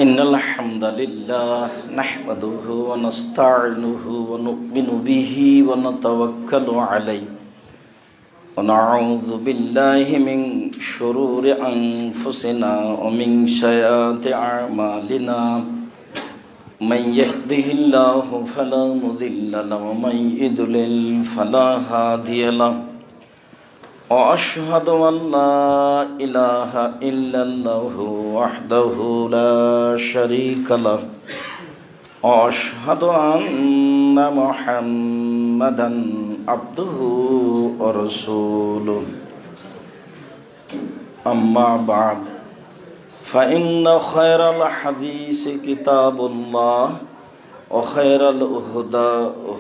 إن الحمد لله نحمده ونستعينه ونؤمن به ونتوكل عليه ونعوذ بالله من شرور أنفسنا ومن سيئات أعمالنا من يهده الله فلا مضل له ومن يضلل فلا هادي له وأشهد أن لا إله إلا الله وحده لا شريك له وأشهد أن محمدا عبده ورسوله أما بعد فإن خير الحديث كتاب الله وخير الهدى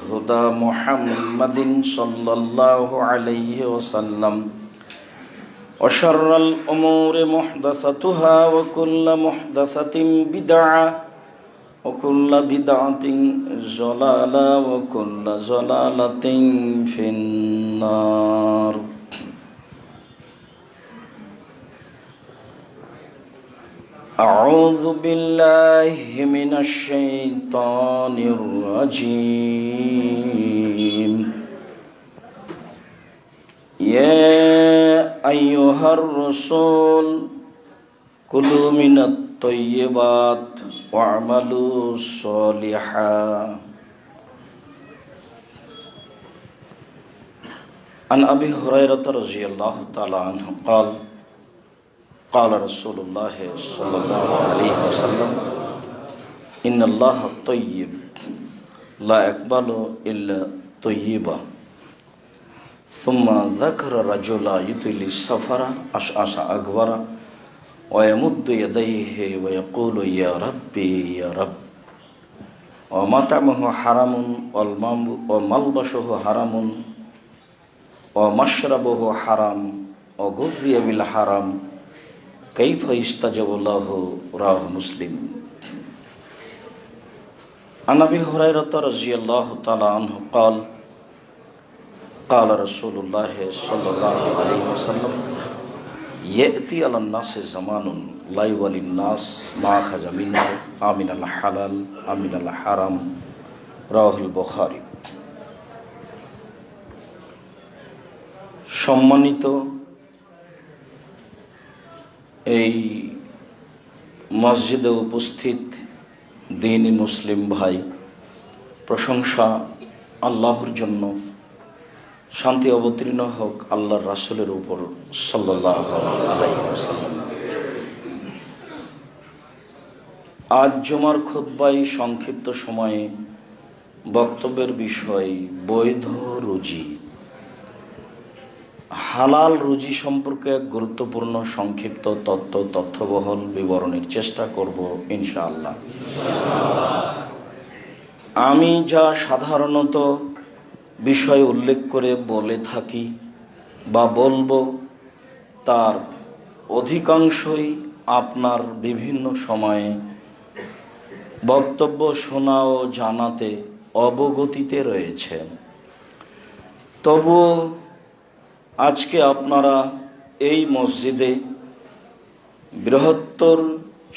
هدى محمد صلى الله عليه وسلم وشر الأمور محدثتها وكل محدثة بدعة وكل بدعة ضلالة وكل ضلالة في النار. أعوذ بالله من الشيطان الرجيم. يا أيها الرسول كلوا من الطيبات واعملوا صالحا. عن أبي هريرة رضي الله تعالى عنه قال قال رسول الله صلى الله عليه وسلم إن الله طيب لا يقبل إلا طيبا. ثم ذكر رجلا يطيل السفر أشعث أغبر ويمد يديه ويقول يا ربي يا رب ومطعمه حرام وملبسه حرام ومشربه حرام وغذي بالحرام كيف يستجاب له رواه مسلم. عن أبي هريرة رضي الله تعالى عنه قال قال رسول الله صلى الله عليه وسلم يأتي على الناس زمان لا يولي الناس ما أخذ منه آمن الحلال آمن الحرام رواه البخاري. সম্মানিত এই মসজিদে উপস্থিত দ্বীনি মুসলিম ভাই, প্রশংসা আল্লাহর জন্য, শান্তি অবতীর্ণ হোক আল্লাহর রাসূলের উপর সাল্লাল্লাহু আলাইহি ওয়াসাল্লাম। আজ জুমার খুতবায় সংক্ষিপ্ত সময়ে বক্তব্যের বিষয় বৈধ রুজি। হালাল রুজি সম্পর্কে এক গুরুত্বপূর্ণ সংক্ষিপ্ত তথ্যবহল বিবরণের চেষ্টা করব ইনশাআল্লাহ। আমি যা সাধারণত বিষয় উল্লেখ করে বলে থাকি বা বলবো, তার অধিকাংশই আপনার বিভিন্ন সময়ে বক্তব্য শোনা ও জানাতে অবগতিতে রয়েছে। তবুও আজকে আপনারা এই মসজিদে বৃহত্তর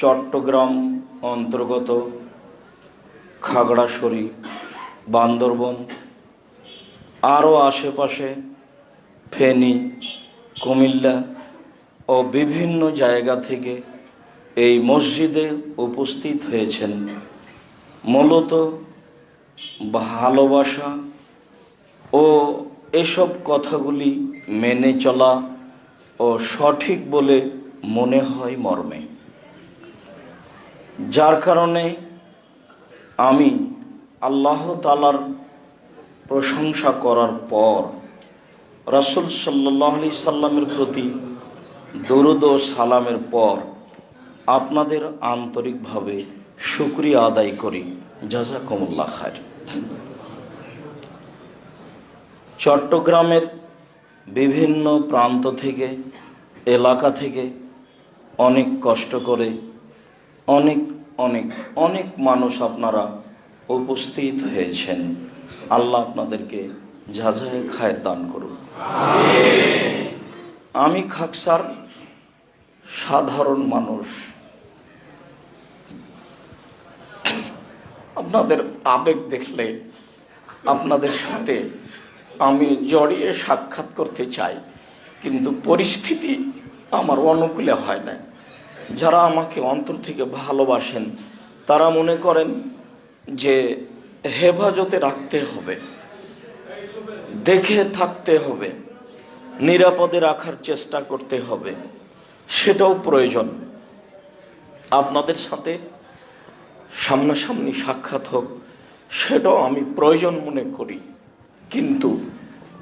চট্টগ্রাম অন্তর্গত খাগড়াছড়ি, বান্দরবন, আরও আশেপাশে ফেনী, কুমিল্লা ও বিভিন্ন জায়গা থেকে এই মসজিদে উপস্থিত হয়েছেন মূলত ভালোবাসা ও এসব কথাগুলি মেনে চলা ও সঠিক বলে মনে হয় মর্মে, যার কারণে আমি আল্লাহ তাআলার প্রশংসা করার পর রাসূল সাল্লাল্লাহু আলাইহি সাল্লামের প্রতি দরুদ ও সালামের পর আপনাদের আন্তরিকভাবে শুকরিয়া আদায় করি। জাযাকুমুল্লাহ খায়র। চট্টগ্রামের বিভিন্ন প্রান্ত থেকে, এলাকা থেকে অনেক কষ্ট করে অনেক অনেক অনেক মানুষ আপনারা উপস্থিত হয়েছেন। আল্লাহ আপনাদেরকে জাযায়ে খায়র দান করুন। আমি খাকসার সাধারণ মানুষ। আপনাদের আবেগ দেখলে আপনাদের সাথে আমি জড়িয়ে সাক্ষাৎ করতে চাই, কিন্তু পরিস্থিতি আমার অনুকূলে হয় না। যারা আমাকে অন্তর থেকে ভালোবাসেন তারা মনে করেন যে হেফাজতে রাখতে হবে, দেখে থাকতে হবে, নিরাপদে রাখার চেষ্টা করতে হবে, সেটাও প্রয়োজন। আপনাদের সাথে সামনাসামনি সাক্ষাৎ হোক, সেটাও আমি প্রয়োজন মনে করি, কিন্তু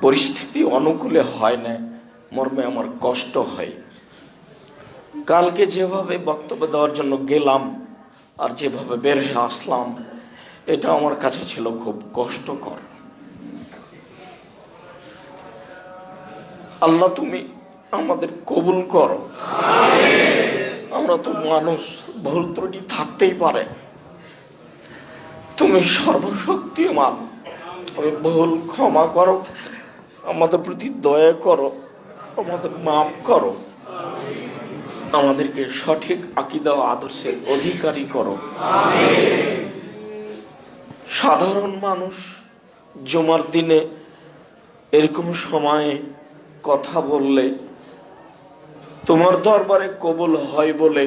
পরিস্থিতি অনুকূলে হয় না, মর্মে আমার কষ্ট হয়। কালকে যেভাবে বক্তব্য দেওয়ার জন্য গেলাম আর যেভাবে বের হয়ে আসলাম, এটা আমার কাছে ছিল খুব কষ্টকর। আল্লাহ তুমি আমাদের কবুল করো। আমরা তো মানুষ, ভুল ত্রুটি থাকতেই পারে। তুমি সর্বশক্তিমান, তুমি ভুল ক্ষমা করো, আমাদের প্রতি দয়া করো, আমাদের মাফ করো, আমাদেরকে সঠিক আকীদা ও আদর্শের অধিকারী করো। সাধারণ মানুষ জুমার দিনে এরকম সময়ে কথা বললে তোমার দরবারে কবুল হয় বলে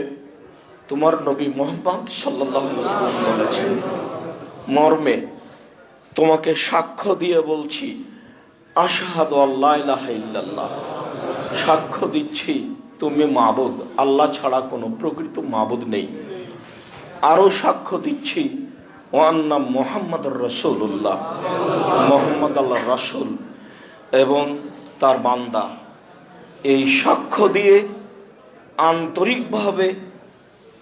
তোমার নবী মুহাম্মদ সাল্লাল্লাহু আলাইহি ওয়াসাল্লাম বলেছেন। মর্মে তোমাকে সাক্ষ্য দিয়ে বলছি, আশহাদু আল্লা ইলাহা ইল্লাল্লাহ, সাক্ষ্য দিচ্ছি তুমি মাবুদ, আল্লাহ ছাড়া কোনো প্রকৃত মাবুদ নেই। আরো সাক্ষ্য দিচ্ছি ওয়া আন্না মুহাম্মাদুর রাসূলুল্লাহ, মুহাম্মদ আল্লাহর রাসূল এবং তার বান্দা। এই সাক্ষ্য দিয়ে আন্তরিকভাবে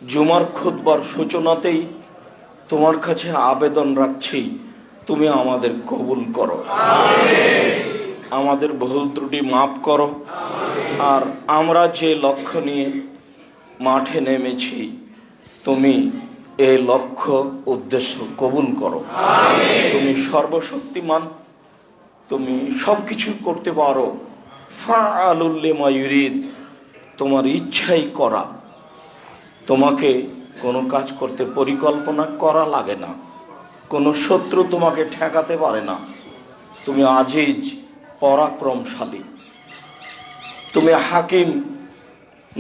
জুমার খুতবার সূচনাতেই তোমার কাছে আবেদন রাখছি, তুমি আমাদের কবুল করো, আমাদের ভুল ত্রুটি মাফ করো। আর আমরা যে লক্ষ্য নিয়ে মাঠে নেমেছি, তুমি এই লক্ষ্য উদ্দেশ্য কবুল করো। তুমি সর্বশক্তিমান, তুমি সবকিছু করতে পারো। ফাআলুল লিমা ইউরিদ, তোমার ইচ্ছাই করা। তোমাকে কোনো কাজ করতে পরিকল্পনা করা লাগে না, কোনো শত্রু তোমাকে ঠেকাতে পারে না। তুমি আজিজ, পরাক্রমশালী, তুমি হাকিম,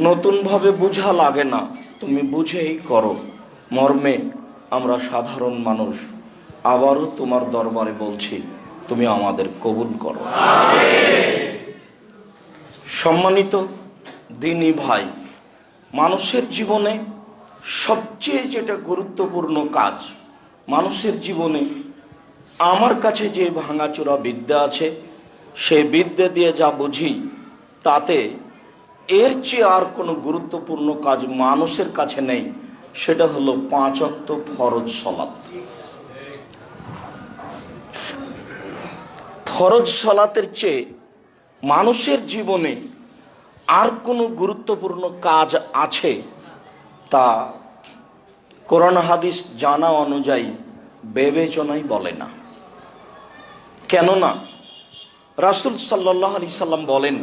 নতুনভাবে বুঝা লাগে না, তুমি বুঝেই করো। মর্মে আমরা সাধারণ মানুষ আবারও তোমার দরবারে বলছি, তুমি আমাদের কবুল করো। সম্মানিত দিনী ভাই, মানুষের জীবনে সবচেয়ে যেটা গুরুত্বপূর্ণ কাজ, মানুষের জীবনে আমার কাছে যে ভাঙাচোরা বিদ্যা আছে, সেই বিদ্যা দিয়ে যা বুঝি, তাতে এর চেয়ে আর কোনো গুরুত্বপূর্ণ কাজ মানুষের কাছে নেই। সেটা হলো 5 ওয়াক্ত ফরজ সালাত। ফরজ সালাতের চেয়ে মানুষের জীবনে আর কোনো গুরুত্বপূর্ণ কাজ আছে তা কোরআন হাদিস জানা অনুযায়ী বিবেচনাই বলে না। কেননা রাসূল সাল্লাল্লাহু আলাইহি সাল্লাম বলেন,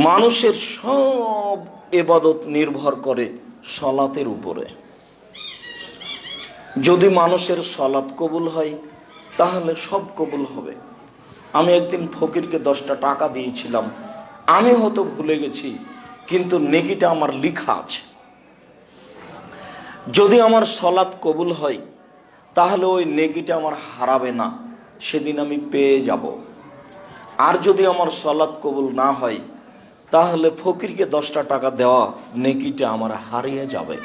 মানুষের সব ইবাদত নির্ভর করে সালাতের উপরে। যদি মানুষের সালাত কবুল হয় তাহলে সব কবুল হবে। আমি একদিন ফকিরকে 10টা টাকা দিয়েছিলাম, আমি হয়তো ভুলে গেছি, কিন্তু নেকিটা আমার লেখা আছে। যদি আমার সালাত কবুল হয় তাহলে ওই নেকিটা আমার হারাবে না, সেদিন আমি পেয়ে যাব। আর যদি আমার সালাত কবুল না হয় তাহলে ফকিরকে 10টা টাকা দেওয়া নেকিটা আমার হারিয়ে যাবে,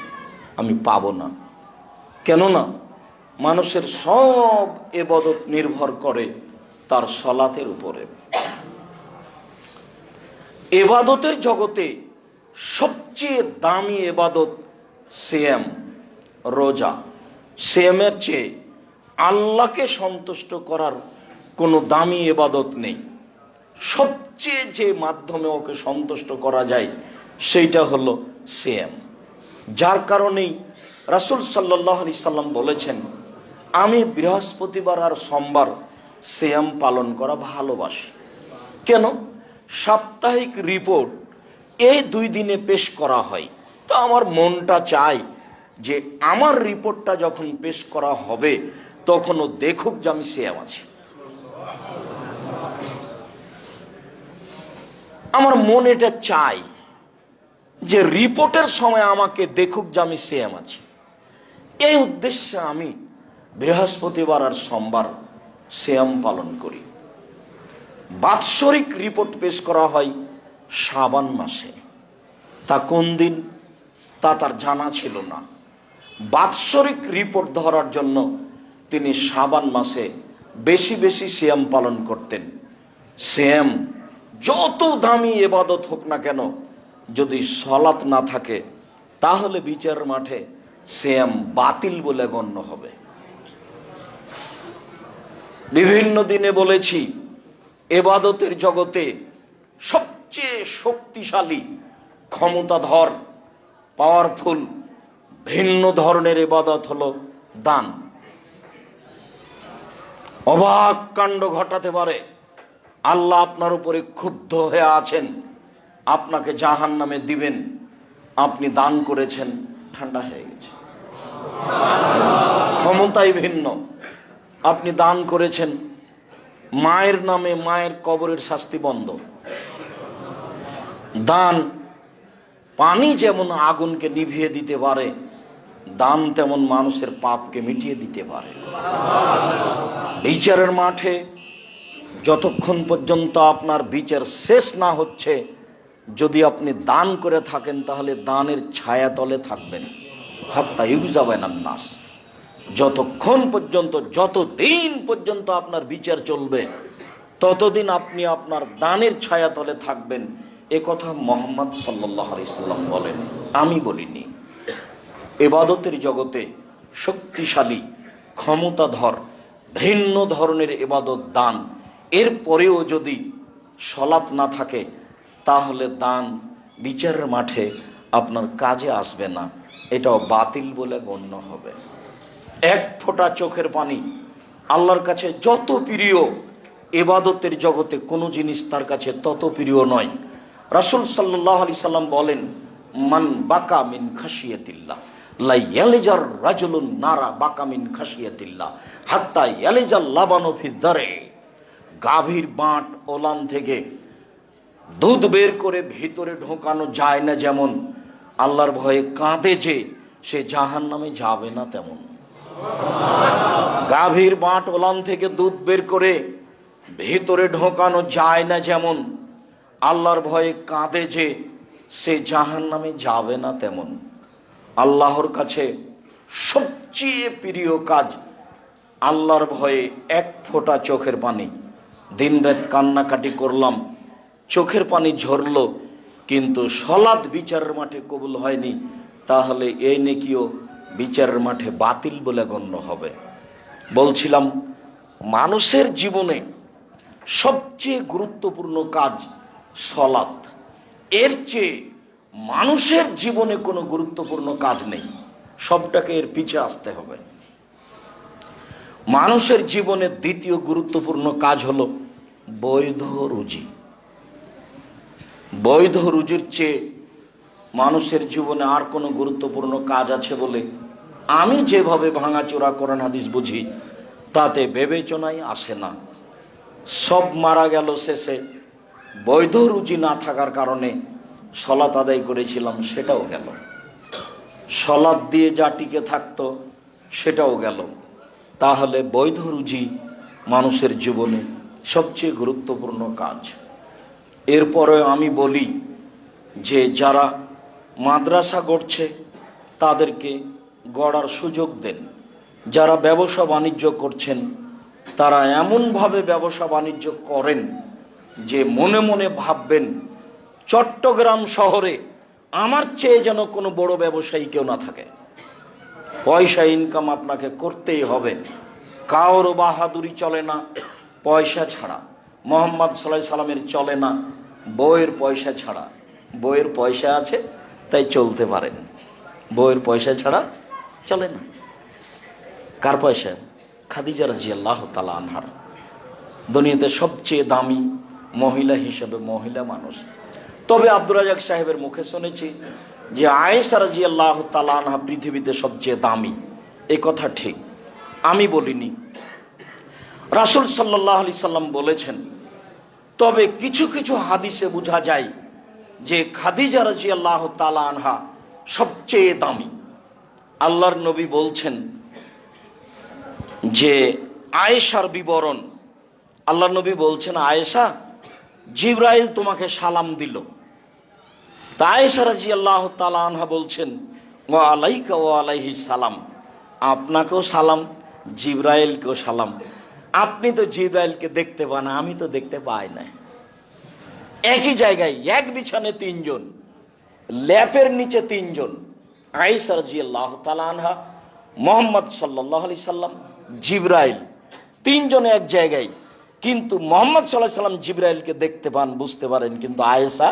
আমি পাবো না। কেননা মানুষের সব ইবাদত নির্ভর করে তার সালাতের উপরে। ইবাদতের জগতে সবচেয়ে দামি ইবাদত সিয়াম, রোজা। সিয়ামের চেয়ে আল্লাহকে সন্তুষ্ট করার কোনো দামি ইবাদত নেই। সবচেয়ে যে মাধ্যমে ওকে সন্তুষ্ট করা যায় সেইটা হলো সিয়াম। যার কারণেই রাসূল সাল্লাল্লাহু আলাইহি সাল্লাম বলেছেন, আমি বৃহস্পতিবার আর সোমবার সিয়াম পালন করা ভালোবাসি। কেন? সাপ্তাহিক রিপোর্ট এই 2 দিনে পেশ করা হয়। তো আমার মনটা চায় যে আমার রিপোর্টটা যখন পেশ করা হবে তখনও দেখুক যে আমি সিয়াম আছি। আমার মন এটা চায় যে রিপোর্টের সময় আমাকে দেখুক যে আমি সিয়াম আছি। এই উদ্দেশ্যে আমি বৃহস্পতিবার আর সোমবার সিয়াম পালন করি। বাৎসরিক রিপোর্ট পেশ করা হয় শাবান মাসে। তা কোন দিন তা তার জানা ছিল না। বাৎসরিক রিপোর্ট ধরার জন্য তিনি শাবান মাসে বেশি বেশি সিয়াম পালন করতেন। সিয়াম যত দামি ইবাদত হোক না কেন, যদি সালাত না থাকে তাহলে বিচারের মাঠে সিয়াম বাতিল বলে গণ্য হবে। বিভিন্ন দিনে বলেছি, ইবাদতের জগতে সবচেয়ে শক্তিশালী, ক্ষমতাধর, পাওয়ারফুল ভিন্ন ধরনের ইবাদত হলো দান। অবাক কাণ্ড ঘটাতে পারে। আল্লাহ আপনার উপরে ক্ষুব্ধ হয়ে আছেন, আপনাকে জাহান্নামে দিবেন, আপনি দান করেছেন, ঠান্ডা হয়ে গেছে। ক্ষমতাই ভিন্ন। আপনি দান করেছেন, মায়ের নামে মায়ের কবরের শাস্তি বন্ধ। দান পানি যেমন আগুনকে নিভিয়ে দিতে পারে, দান তেমন মানুষের পাপকে মিটিয়ে দিতে পারে। বিচারের মাঠে যতক্ষণ পর্যন্ত আপনার বিচার শেষ না হচ্ছে, যদি আপনি দান করে থাকেন তাহলে দানের ছায়াতলে থাকবেন। হাত্তা ইউজাবানান নাস, যতক্ষণ পর্যন্ত, যতদিন পর্যন্ত আপনার বিচার চলবে ততদিন আপনি আপনার দানের ছায়াতলে থাকবেন। এ কথা মুহাম্মদ সাল্লাল্লাহু আলাইহি সাল্লাম বলেন, আমি বলিনি। ইবাদতের জগতে শক্তিশালী, ক্ষমতাধর ভিন্ন ধরনের ইবাদত দান। এরপরেও যদি সালাত না থাকে তাহলে দান বিচারের মাঠে আপনার কাজে আসবে না, এটাও বাতিল বলে গণ্য হবে। এক ফোঁটা চোখের পানি আল্লাহর কাছে যত প্রিয়, ইবাদতের জগতে কোনো জিনিস তার কাছে তত প্রিয় নয়। রাসূল সাল্লাল্লাহু আলাইহি সাল্লাম বলেন, মান বাকা মিন খাশিয়াতিল্লাহ লা ইয়ালিজার রাজুলুন নারা বাকা মিন খাশিয়াতিল্লাহ হাত্তা ইয়ালিজাল লাবানু ফি দারে। গাভীর বাঁট ওলান থেকে দুধ বের করে ভিতরে ঢোকানো যায় না যেমন, আল্লাহর ভয়ে কাঁদে যে সে জাহান্নামে যাবে না তেমন। গাভীর বাঁট ওলান থেকে দুধ বের করে ভিতরে ঢোকানো যায় না যেমন, আল্লাহর ভয়ে কাঁদে যে সে জাহান্নামে যাবে না তেমন। আল্লাহর কাছে সবচেয়ে প্রিয় কাজ আল্লাহর ভয়ে এক ফোঁটা চোখের পানি। দিনরাত কান্নাকাটি করলাম, চোখের পানি ঝরলো, কিন্তু সালাত বিচারের মাঠে কবুল হয়নি, তাহলে এই নেকিও বিচারের মাঠে বাতিল বলে গণ্য হবে। বলছিলাম, মানুষের জীবনে সবচেয়ে গুরুত্বপূর্ণ কাজ সালাত। এর চেয়ে মানুষের জীবনে কোনো গুরুত্বপূর্ণ কাজ নেই, সবটাকে এর পিছে আসতে হবে। মানুষের জীবনে দ্বিতীয় গুরুত্বপূর্ণ কাজ হলো বৈধ রুজি। বৈধ রুজির চেয়ে মানুষের জীবনে আর কোনো গুরুত্বপূর্ণ কাজ আছে বলে আমি যেভাবে ভাঙাচোরা কোরআন হাদিস বুঝি তাতে বিবেচনাই আসে না। সব মারা গেল শেষে, বৈধ রুজি না থাকার কারণে সালাত আদায় করেছিলাম সেটাও গেল, সালাত দিয়ে যা টিকে থাকতো সেটাও গেল। তাহলে বৈধ রুজি মানুষের জীবনে সবচেয়ে গুরুত্বপূর্ণ কাজ। এরপরে আমি বলি যে যারা মাদ্রাসা গড়ছে তাদেরকে গড়ার সুযোগ দেন। যারা ব্যবসা বাণিজ্য করছেন তারা এমনভাবে ব্যবসা বাণিজ্য করেন যে মনে মনে ভাববেন চট্টগ্রাম শহরে আমার চেয়ে যেন কোনো বড় ব্যবসায়ী কেউ না থাকে। পয়সা ইনকাম আপনাকে করতেই হবে, কারো বাহাদুরি চলে না পয়সা ছাড়া। মুহাম্মদ সাল্লাল্লাহু আলাইহি সাল্লামের চলে না বইয়ের পয়সা ছাড়া। বইয়ের পয়সা আছে তাই চলতে পারেন, বইয়ের পয়সা ছাড়া চলে না। কার পয়সা? খাদিজা রাদিয়াল্লাহু তাআলা আনহার। দুনিয়াতে সবচেয়ে দামি মহিলা হিসেবে মহিলা মানুষ। তবে আব্দুর রাজাক সাহেবের মুখে শুনেছি যে আয়েশা রাদিয়াল্লাহু তাআলা আনহা পৃথিবীতে সবচেয়ে দামি। এই কথা ঠিক, আমি বলিনি, রাসূল সাল্লাল্লাহু আলাইহি সাল্লাম বলেছেন। তবে কিছু কিছু হাদিসে বোঝা যায় যে খাদিজা রাদিয়াল্লাহু তাআলা আনহা সবচেয়ে দামি। আল্লাহর নবী বলছেন যে আয়েশার বিবরণ, আল্লাহর নবী বলছেন, আয়েশা, জিবরাইল তোমাকে সালাম দিল। তা আয়েশা রাদিয়াল্লাহু তাআলা আনহা বলছেন, ওয়া আলাইকা ওয়া আলাইহিস সালাম, আপনাকেও সালাম, জিবরাইলকেও সালাম। আপনি তো জিবরাইলকে দেখতে পান, আমি তো দেখতে পাই না। একই জায়গায় এক বিছানে তিনজন, ল্যাপের নিচে তিনজন, আয়েশা রাদিয়াল্লাহু তাআলা আনহা, মুহাম্মদ সাল্লাল্লাহু আলাইহি সাল্লাম, জিবরাইল, তিনজনে এক জায়গায়। কিন্তু মুহাম্মদ সাল্লাল্লাহু আলাইহি সাল্লাম জিবরাইলকে দেখতে পান, বুঝতে পারেন, কিন্তু আয়েশা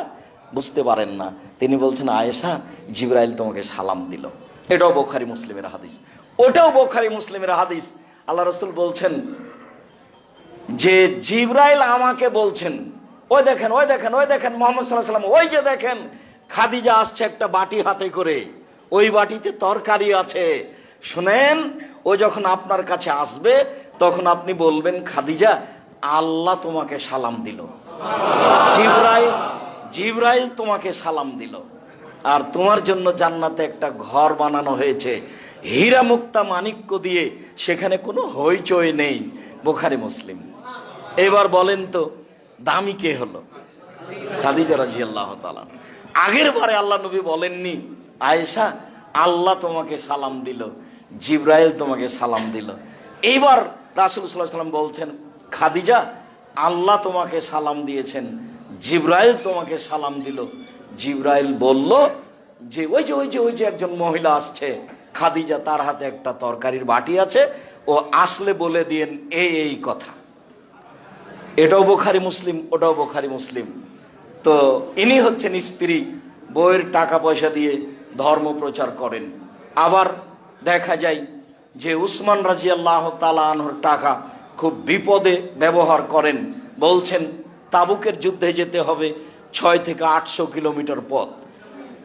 বুঝতে পারেন না। তিনি বলছেন, আয়েশা, জিবরাইল তোমাকে সালাম দিল। এটাও বুখারী মুসলিমের হাদিস, ওটাও বুখারী মুসলিমের হাদিস। আল্লাহ রাসূল বলছেন যে জিবরাইল আমাকে বলছেন, ওই দেখেন, ওই দেখেন, ওই দেখেন মুহাম্মদ সাল্লাল্লাহু আলাইহি সাল্লাম, ওই যে দেখেন খাদিজা আসছে একটা বাটি হাতে করে, ওই বাটিতে তরকারি আছে। শুনেন, ও যখন আপনার কাছে আসবে তখন আপনি বলবেন, খাদিজা, আল্লাহ তোমাকে সালাম দিল, জিবরাইল তোমাকে সালাম দিল, আর তোমার জন্য জান্নাতে একটা ঘর বানানো হয়েছে হীরা মুক্তা মাণিক্য দিয়ে, সেখানে কোনো হইচই নেই। বুখারী মুসলিম। এবার বলেন তো দামি কে হলো? খাদিজা রাদিয়াল্লাহু তাআলা। আগের বারে আল্লাহ নবী বলেননি, আয়েশা, আল্লাহ তোমাকে সালাম দিল, জিবরাইল তোমাকে সালাম দিল। এইবার রাসূল সাল্লাল্লাহু আলাইহি ওয়াসাল্লাম বলছেন, খাদিজা, আল্লাহ তোমাকে সালাম দিয়েছেন, জিবরাইল তোমাকে সালাম দিল। জিবরাইল বলল যে ওই যে একজন মহিলা আসছে, খাদিজা, তার হাতে একটা তরকারির বাটি আছে, ও আসলে বলে দিয়েন এই কথা। এটাও বুখারী মুসলিম, ওটাও বুখারী মুসলিম। তো ইনি হচ্ছেন স্ত্রী, বউয়ের টাকা পয়সা দিয়ে ধর্ম প্রচার করেন। আবার দেখা যায় যে উসমান রাদিয়াল্লাহু তাআলা আনহুর টাকা খুব বিপদে ব্যবহার করেন। বলছেন তাবুকের যুদ্ধে যেতে হবে 6 থেকে 800 কিলোমিটার পথ,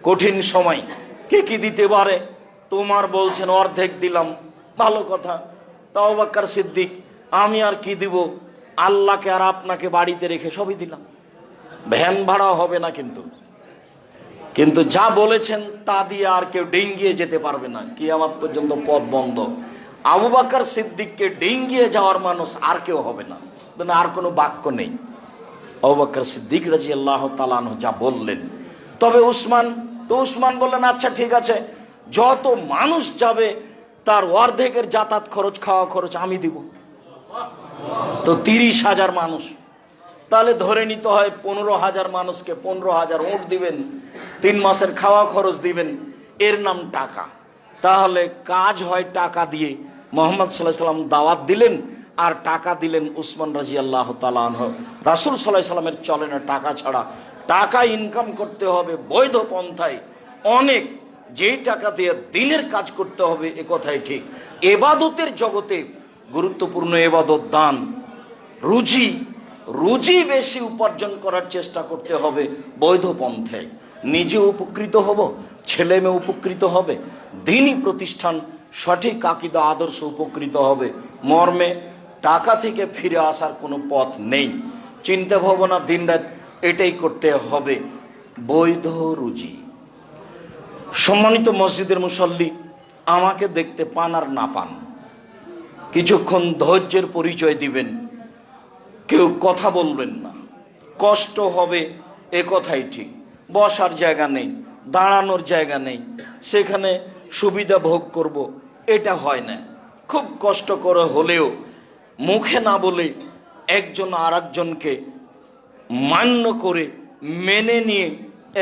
কঠিন সময়, কে কি দিতে পারে? তোমার বলছেন অর্ধেক দিলাম, ভালো কথা। তাও আবু বকর সিদ্দিক, আমি আর কি দিব, আল্লাহকে আর আপনাকে বাড়িতে রেখে সবই দিলাম, ভ্যান ভাড়া হবে না, কিন্তু যা বলেছেন তা দিয়ে আর কেউ ডিঙ্গিয়ে যেতে পারবে না, কিয়ামত পর্যন্ত পথ বন্ধ। আবু বকর সিদ্দিককে ডিঙ্গিয়ে যাওয়ার মানুষ আর কেউ হবে না, আর কোনো বাক্য নেই। আবু বকর সিদ্দিক রাদিয়াল্লাহু তাআলা আনহু যা বললেন। তবে উসমান বললেন, আচ্ছা ঠিক আছে, যত মানুষ যাবে তার অর্ধেকের যাতায়াত খরচ, খাওয়া খরচ আমি দিব। তো 30,000 মানুষ, তাহলে ধরে নিতে হয় 15,000 মানুষকে 15,000 উট দিবেন, 3 মাসের খাওয়া খরচ দিবেন, এর নাম টাকা। তাহলে কাজ হয় টাকা দিয়ে। মুহাম্মদ সাল্লাল্লাহু আলাইহি সাল্লাম দাওয়াত দিলেন আর টাকা দিলেন উসমান রাদিয়াল্লাহু তাআলা আনহু। রাসূল সাল্লাল্লাহু আলাইহি সাল্লামের চলে না টাকা ছাড়া, টাকা ইনকাম করতে হবে বৈধ পন্থায়, অনেক, যেই টাকা দিয়ে দিনের কাজ করতে হবে, এ কথাই ঠিক। ইবাদতের জগতে গুরুত্বপূর্ণ ইবাদত দান, রুজি বেশি উপার্জন করার চেষ্টা করতে হবে বৈধ পন্থায়। নিজে উপকৃত হব, ছেলে মেয়ে উপকৃত হবে, দ্বীনি প্রতিষ্ঠান, সঠিক আকীদা আদর্শ উপকৃত হবে। মর্মে টাকা থেকে ফিরে আসার কোনো পথ নেই। চিন্তা ভাবনা দিনরাত এটাই করতে হবে, বৈধ রুজি। সম্মানিত মসজিদের মুসল্লি, আমাকে দেখতে পান আর না পান, কিছুক্ষণ ধৈর্যের পরিচয় দিবেন, কেউ কথা বলবেন না, কষ্ট হবে, এ কথাই ঠিক। বসার জায়গা নেই, দাঁড়ানোর জায়গা নেই, সেখানে সুবিধা ভোগ করব, এটা হয় না। খুব কষ্ট করে হলেও মুখে না বলে একজন আর একজনকে মান্য করে মেনে নিয়ে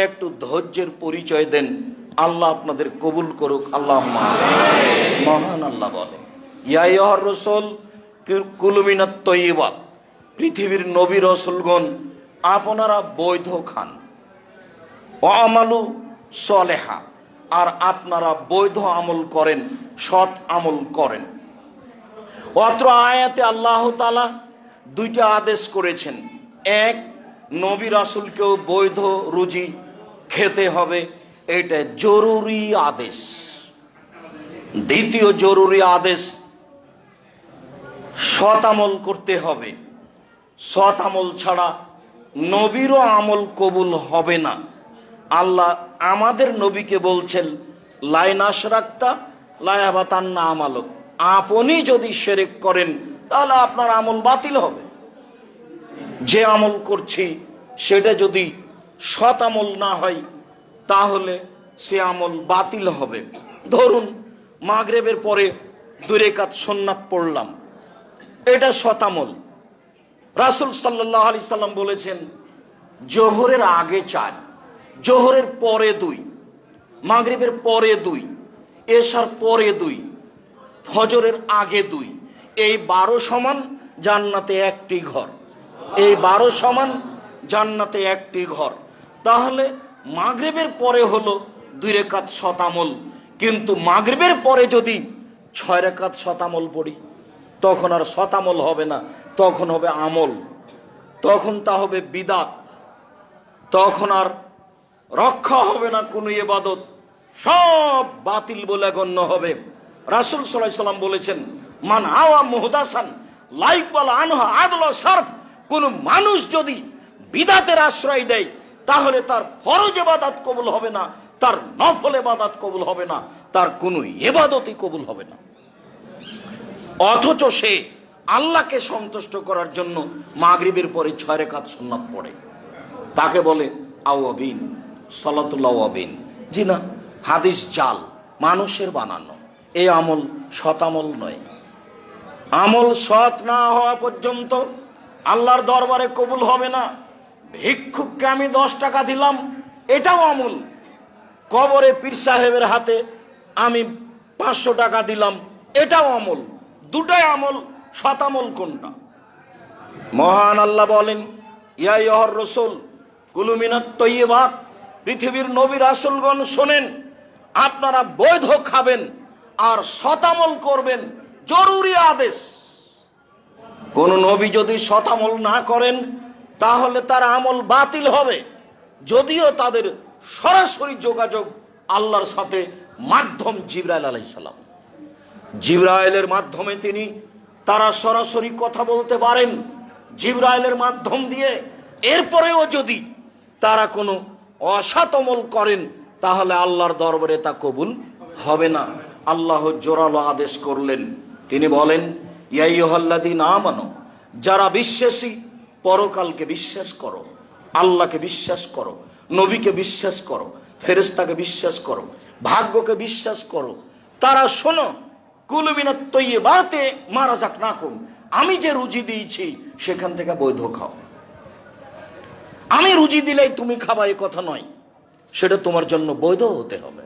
একটু ধৈর্যের পরিচয় দেন। আল্লাহ আপনাদের কবুল করুক, আল্লাহুম্মা আমিন। মহান আল্লাহ বলে, ইয়া আইয়ুহার রাসূল কুলু মিনাত তাইয়্যিবাত, পৃথিবীর নবী রাসূলগণ আপনারা বৈধ খান, ওয়া আমালু সলেহা, আর আপনারা বৈধ আমল করেন, সৎ আমল করেন। অত্র আয়াতে আল্লাহ তাআলা দুইটা আদেশ করেছেন। এক, নবী রাসূলকেও বৈধ রুজি খেতে হবে, এটা জরুরি আদেশ। দ্বিতীয় জরুরি আদেশ, সৎ আমল করতে হবে। সৎ আমল ছাড়া নবীরও আমল কবুল হবে না। আল্লাহ আমাদের নবীকে বলছেন, লাইনাস রাখতা লায়াবাতান্না আমালক, আপনি যদি শিরক করেন তাহলে আপনার আমল বাতিল হবে। যে আমল করছি সেটা যদি সৎ আমল না হয় তাহলে সে আমল বাতিল হবে। ধরুন মাগরিবের পরে 2 রাকাত সুন্নাত পড়লাম, এটা সৎ আমল। রাসূল সাল্লাল্লাহু আলাইহি সাল্লাম বলেছেন, জোহরের আগে 4, জোহরের পরে 2, মাগরিবের পরে 2, এশার পরে 2, ফজরের আগে 2, এই 12 সমান জান্নাতে একটি ঘর। এই 12 সমান জান্নাতে একটি ঘর। তাহলে মাগরিবের পরে হলো 2 রাকাত সৎ আমল, কিন্তু মাগরিবের পরে যদি 6 রাকাত সৎ আমল পড়ি তখন আর সৎ আমল হবে না, তখন হবে আমল, তখন তা হবে বিদাত, তখন আর রক্ষা হবে না কোনো ইবাদত, সব বাতিল বলে গণ্য হবে। রাসূল সাল্লাল্লাহু আলাইহি সাল্লাম বলেছেন, মান আওয়া মুহদাসান লা ইকবাল আনহা আদল সারফ, কোন মানুষ যদি বিদাতের আশ্রয় দেয় তাহলে তার ফরজ ইবাদত কবুল হবে না, তার নফল ইবাদত কবুল হবে না, তার কোনো ইবাদতই কবুল হবে না। অথচ সে আল্লাহকে সন্তুষ্ট করার জন্য মাগরিবের পরে 6 রাকাত সুন্নাত পড়ে, তাকে বলে আওয়াবিন, সালাতুল আওয়াবিন। জি না, হাদিস জাল, মানুষের বানানো। এই আমল সৎ আমল নয়। আমল সৎ না হওয়া পর্যন্ত আল্লাহর দরবারে কবুল হবে না। ভিক্ষুককে আমি 10 টাকা দিলাম, এটাও আমল। কবরে পীর সাহেবের হাতে আমি 500 টাকা দিলাম, এটাও আমল। দুটাই আমল। সৎ আমল কোনটা? মহান আল্লাহ বলেন, ইয়া আইয়ুহার রাসূল কুলু মিনাত তাইয়্যিবাত, পৃথিবীর নবী রাসূলগণ শোনেন, আপনারা বৈধ খাবেন আর সৎ আমল করবেন, জরুরি আদেশ। কোন নবী যদি সৎ আমল না করেন তাহলে তার আমল বাতিল হবে, যদিও তাদের সরাসরি যোগাযোগ আল্লাহর সাথে মাধ্যম জিবরাইল আলাইহিস সালাম। জিবরাইলের মাধ্যমে তারা সরাসরি কথা বলতে পারেন, জিবরাইলের মাধ্যম দিয়ে। এরপরেও যদি তারা কোনো অসৎ আমল করেন তাহলে আল্লাহর দরবারে তা কবুল হবে না। আল্লাহ জোরালো আদেশ করলেন, তিনি বলেন, ইয়া আইয়ুহাল্লাযীনা আমানু, যারা বিশ্বাসী, পরকালকে বিশ্বাস করো, আল্লাহকে বিশ্বাস করো, নবীকে বিশ্বাস করো, ফেরেশতাকে বিশ্বাস করো, ভাগ্যকে বিশ্বাস করো, তারা শোনো, কুলু মিনাত তাইয়্যিবাতি মা রাযাকনাকুম, আমি যে রুজি দিয়েছি সেখান থেকে বৈধ খাও। আমি রুজি দিলেই তুমি খাবা এ কথা নয়, সেটা তোমার জন্য বৈধ হতে হবে।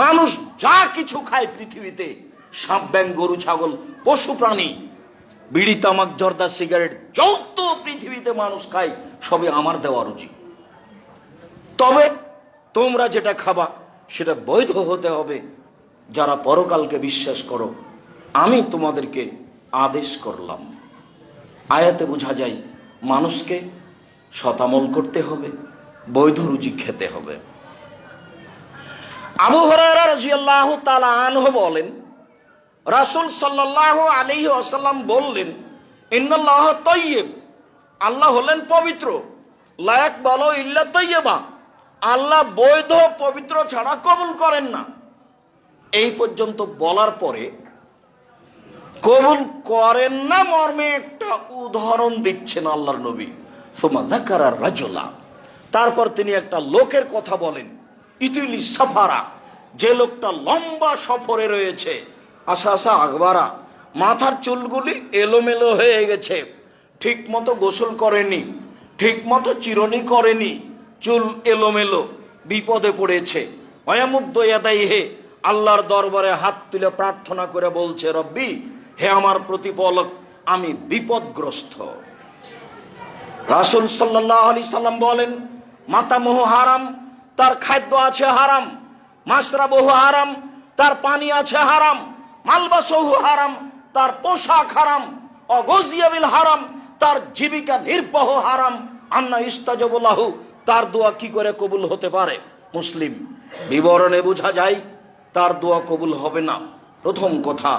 মানুষ যা কিছু খায় পৃথিবীতে, সাপ, ব্যাঙ, গরু, ছাগল, পশু প্রাণী, বিড়ি, তামাক, জর্দা, সিগারেট, যত পৃথিবীতে মানুষ খায় সবই আমার দেওয়া রুজি। তবে তোমরা যেটা খাবা সেটা বৈধ হতে হবে। যারা পরকালকে বিশ্বাস করো, আমি তোমাদেরকে আদেশ করলাম। আয়াতে বোঝা যায় মানুষকে সতামল করতে হবে, বৈধ রুজি খেতে হবে। আবু হুরায়রা রাদিয়াল্লাহু তাআলা আনহু বলেন, রাসূল সাল্লাল্লাহু আলাইহি ওয়াসাল্লাম বললেন, ইন্নাল্লাহ তাইয়্যিব, আল্লাহ হলেন পবিত্র, লা ইয়াকবালু ইল্লা তাইয়্যিবা, আল্লাহ বৈধ পবিত্র ছাড়া কবুল করেন না। এই পর্যন্ত বলার পরে কবুল করেন না মর্মে একটা উদাহরণ দিচ্ছেন আল্লাহর নবী। সুমা যাকারা রাজুলা, তারপর তিনি একটা লোকের কথা বলেন, ইতিলি সাফারা, যে লোকটা লম্বা সফরে রয়েছে, আশা আশা আকবারা, মাথার চুলগুলি এলোমেলো হয়ে গেছে, ঠিক মতো গোসল করেনি, ঠিক মতো চিরুনি করেনি, চুল এলোমেলো, বিপদে পড়েছে। অয়ামুদ্দ ইয়াদাইহে, আল্লাহর দরবারে হাত তুলে প্রার্থনা করে বলছে, রব্বি, হে আমার প্রতিপালক, আমি বিপদগ্রস্ত। রাসূল সাল্লাল্লাহু আলাইহি সাল্লাম বলেন, মাতামুহু হারাম, তার খাদ্য আছে হারাম, মাশরাবুহু হারাম, তার পানি আছে হারাম, মালবাসুহু হারাম, তার পোশাক হারাম, অগজিয়া বিল হারাম, তার জীবিকা নির্বাহ হারাম, আন্না ইস্তাজাবু লাহু, তার দোয়া কি করে কবুল হতে পারে? মুসলিম বিবরণে বোঝা যায় তার দোয়া কবুল হবে না। প্রথম কথা,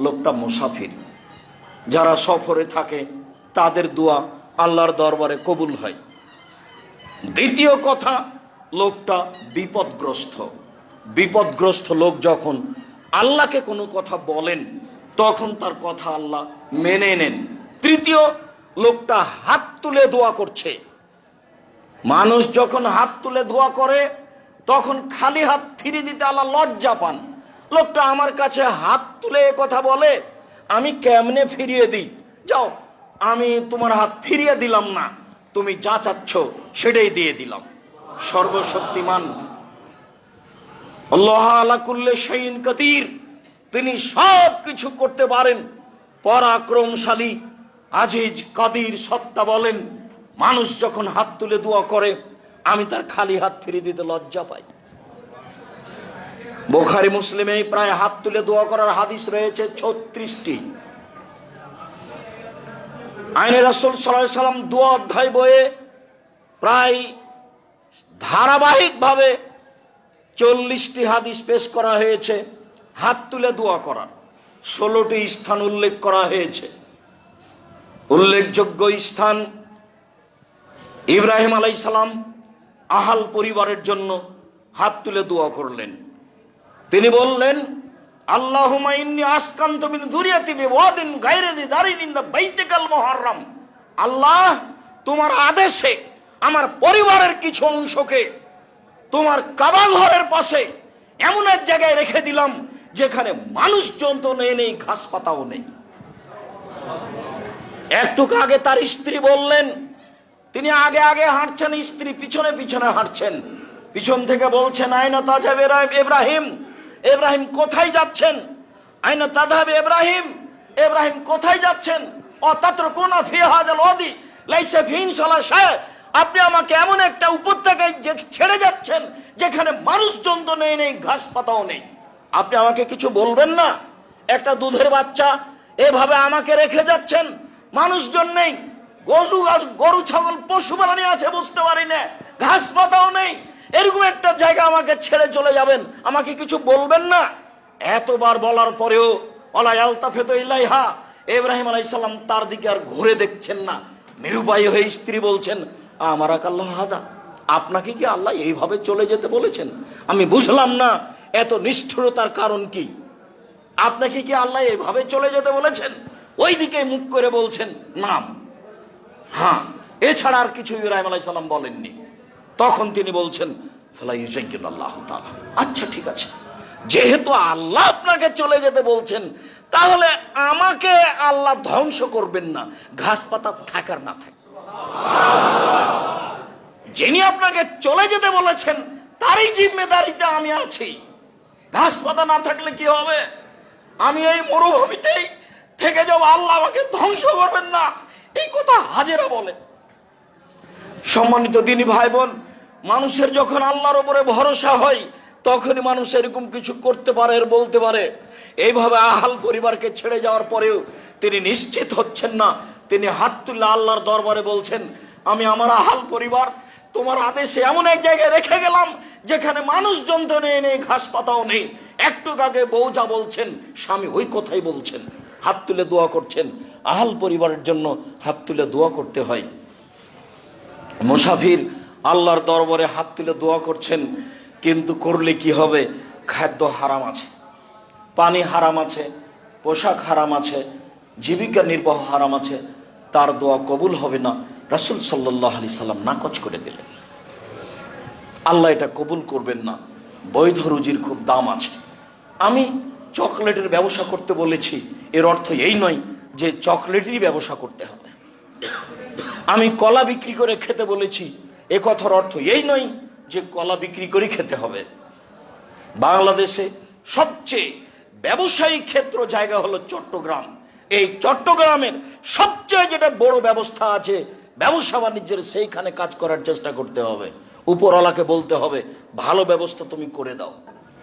লোকটা মুসাফির, যারা সফরে থাকে তাদের দোয়া আল্লাহর দরবারে কবুল হয়। দ্বিতীয় কথা, লোকটা বিপদগ্রস্ত। বিপদগ্রস্ত লোক যখন আল্লাহকে কোনো কথা বলেন তখন তার কথা আল্লাহ মেনে নেন। তৃতীয়, লোকটা হাত তুলে দোয়া করছে। মানুষ যখন হাত তুলে দোয়া করে তখন খালি হাত ফিরিয়ে দিতে আল্লাহ লজ্জা পান। লোকটা আমার কাছে হাত তুলে কথা বলে, আমি কেমনে ফিরিয়ে দিই? যাও, আমি তোমার হাত ফিরিয়ে দিলাম না, তুমি যা চাচ্ছ সেটাই দিয়ে দিলাম। সর্বশক্তিমান আল্লাহ আলা কুল্লি শাইইন কাদির, তিনি সব কিছু করতে পারেন, পরাক্রমশালী, আজিজ, কাদির, সত্তা বলেন। মানুষ যখন হাত তুলে দোয়া করে আমি তার খালি হাত ফিরিয়ে দিতে লজ্জা পাই। বুখারী মুসলিমে প্রায় হাত তুলে দোয়া করার হাদিস রয়েছে 36টি। আইনে রাসূল সাল্লাল্লাহু আলাইহি সাল্লাম দোয়া অধ্যায় বইয়ে প্রায় ধারাবাহিকভাবে 40টি হাদিস পেশ করা হয়েছে হাত তুলে দোয়া করার। 16টি স্থান উল্লেখ করা হয়েছে। উল্লেখযোগ্য স্থান, ইব্রাহিম আলাইহিস সালাম আহাল পরিবারের জন্য হাত তুলে দোয়া করলেন। তিনি বললেন, আল্লাহুম্মা ইন্নী আসকানতু মিন যুররিয়াতি বিওয়াদিন গায়রি যি দারিন ইনদা বাইতিকাল মুহাররাম, আল্লাহ তোমার আদেশে আমার পরিবারের কিছু অংশকে তোমার কাবা ঘরের পাশে এমন এক জায়গায় রেখে দিলাম যেখানে মানুষজন তো নেই, ঘাস পাতাও নেই। একটু আগে তার স্ত্রী বললেন, তিনি আগে আগে হাঁটছেন, স্ত্রী পিছনে পিছনে হাঁটছেন। পিছন থেকে বলছেন, আইনা তাজাব ইব্রাহিম, ইব্রাহিম কোথায় যাচ্ছেন? আইনা তাজাব ইব্রাহিম, ইব্রাহিম কোথায় যাচ্ছেন? অতাতরকুনা ফি হাযাল ওয়াদি লাইসা ফিহি সালাশা, আপনি আমাকে এমন একটা উপত্যকায় ছেড়ে যাচ্ছেন যেখানে মানুষজন তো নেই, ঘাস পাতাও নেই। আপনি আমাকে কিছু বলবেন না? একটা দুধের বাচ্চা এভাবে আমাকে রেখে যাচ্ছেন, মানুষজন নেই, গরু ছাগল পশু প্রাণী আছে বুঝতে পারি না, ঘাস পাতাও নেই, এরকম একটা জায়গা আমাকে ছেড়ে চলে যাবেন, আমাকে কিছু বলবেন না? এতবার বলার পরেও ওয়ালা ইয়ালতাফিতু ইলাইহা, ইব্রাহিম আলাইহিস সালাম তার দিকে আর ঘুরে দেখছেন না। নিরুপায় হয়ে স্ত্রী বলছেন, আমারাকাল্লাহ হাদা, আপনাকে কি আল্লাহ এইভাবে চলে যেতে বলেছেন? আমি বুঝলাম না এত নিষ্ঠুরতার কারণ কি? আপনাকে কি আল্লাহ এইভাবে চলে যেতে বলেছেন? ওই দিকে মুখ করে বলছেন নাম। হ্যাঁ, এছাড়া আর কিছু ইব্রাহিম আলাইহিস সালাম বলেননি। তখন তিনি বলছেন, ফালা ইউযায়্যিনু আল্লাহু তাআলা, আচ্ছা ঠিক আছে, যেহেতু আল্লাহ আপনাকে চলে যেতে বলছেন তাহলে আমাকে আল্লাহ ধ্বংস করবেন না, ঘাস পাতা থাকার না থাকে। যিনি আপনাকে চলে যেতে বলেছেন তারই জিম্মেদারিতে আমি আছি। ঘাস পাতা না থাকলে কি হবে? আমি এই মরুভূমিতেই থেকে যাব, আল্লাহ আমাকে ধ্বংস করবেন না, এই কথা হাজেরা বলে। সম্মানিত দিনী ভাই বোন, মানুষের যখন আল্লাহর উপরে ভরসা হয় তখনই মানুষ এরকম কিছু করতে পারে, বলতে পারে। এইভাবে আহাল পরিবারকে ছেড়ে যাওয়ার পরেও তিনি নিশ্চিত হচ্ছেন না। তিনি হাত তুলে আল্লাহর দরবারে বলছেন, আমি আমার আহাল পরিবার তোমার আদেশে এমন এক জায়গায় রেখে গেলাম যেখানে মানুষজন তো নেই, ঘাস পাতাও নেই। একটু আগে বউ যা বলছেন স্বামী ওই কথাই বলছেন, হাত তুলে দোয়া করছেন। আহাল পরিবারের জন্য হাত তুলে দোয়া করতে হয়। মুসাফির আল্লাহর দরবারে হাত তুলে দোয়া করছেন, কিন্তু করলে কি হবে? খাদ্য হারাম আছে, পানি হারাম আছে, পোশাক হারাম আছে, জীবিকা নির্বাহ হারাম আছে, তার দোয়া কবুল হবে না। রাসূল সাল্লাল্লাহু আলাইহি সাল্লাম নাকচ করে দিলেন, আল্লাহ এটা কবুল করবেন না। বৈধ রুজির খুব দাম আছে। আমি চকলেটের ব্যবসা করতে বলেছি, এর অর্থ এই নয় যে চকলেটেরই ব্যবসা করতে হবে। আমি কলা বিক্রি করে খেতে বলেছি, এ কথার অর্থ এই নয় যে কলা বিক্রি করে খেতে হবে। বাংলাদেশে সবচেয়ে ব্যবসায়ী ক্ষেত্র জায়গা হলো চট্টগ্রাম। এই চট্টগ্রামের সবচেয়ে যেটা বড় ব্যবস্থা আছে ব্যবসা বাণিজ্যের, সেইখানে কাজ করার চেষ্টা করতে হবে। উপরওয়ালাকে বলতে হবে ভালো ব্যবস্থা তুমি করে দাও।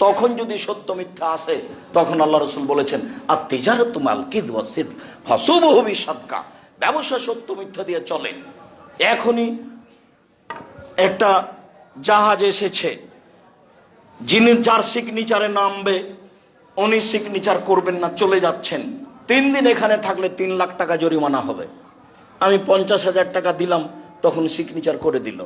তখন যদি সত্য মিথ্যা আসে তখন আল্লাহ রাসূল বলেছেন, আর তিজারাতু মাল কিযব ওয়াস সিদক ফাসুবুহু বিসাদকা, ব্যবসা সত্য মিথ্যা দিয়ে চলে। এখনই একটা জাহাজ এসেছে, যার সিগনেচারে নামবে উনি সিগনেচার করবেন না, চলে যাচ্ছেন। 3 দিন এখানে থাকলে 3 লাখ টাকা জরিমানা হবে। আমি 50,000 টাকা দিলাম, তখন সিগনেচার করে দিল।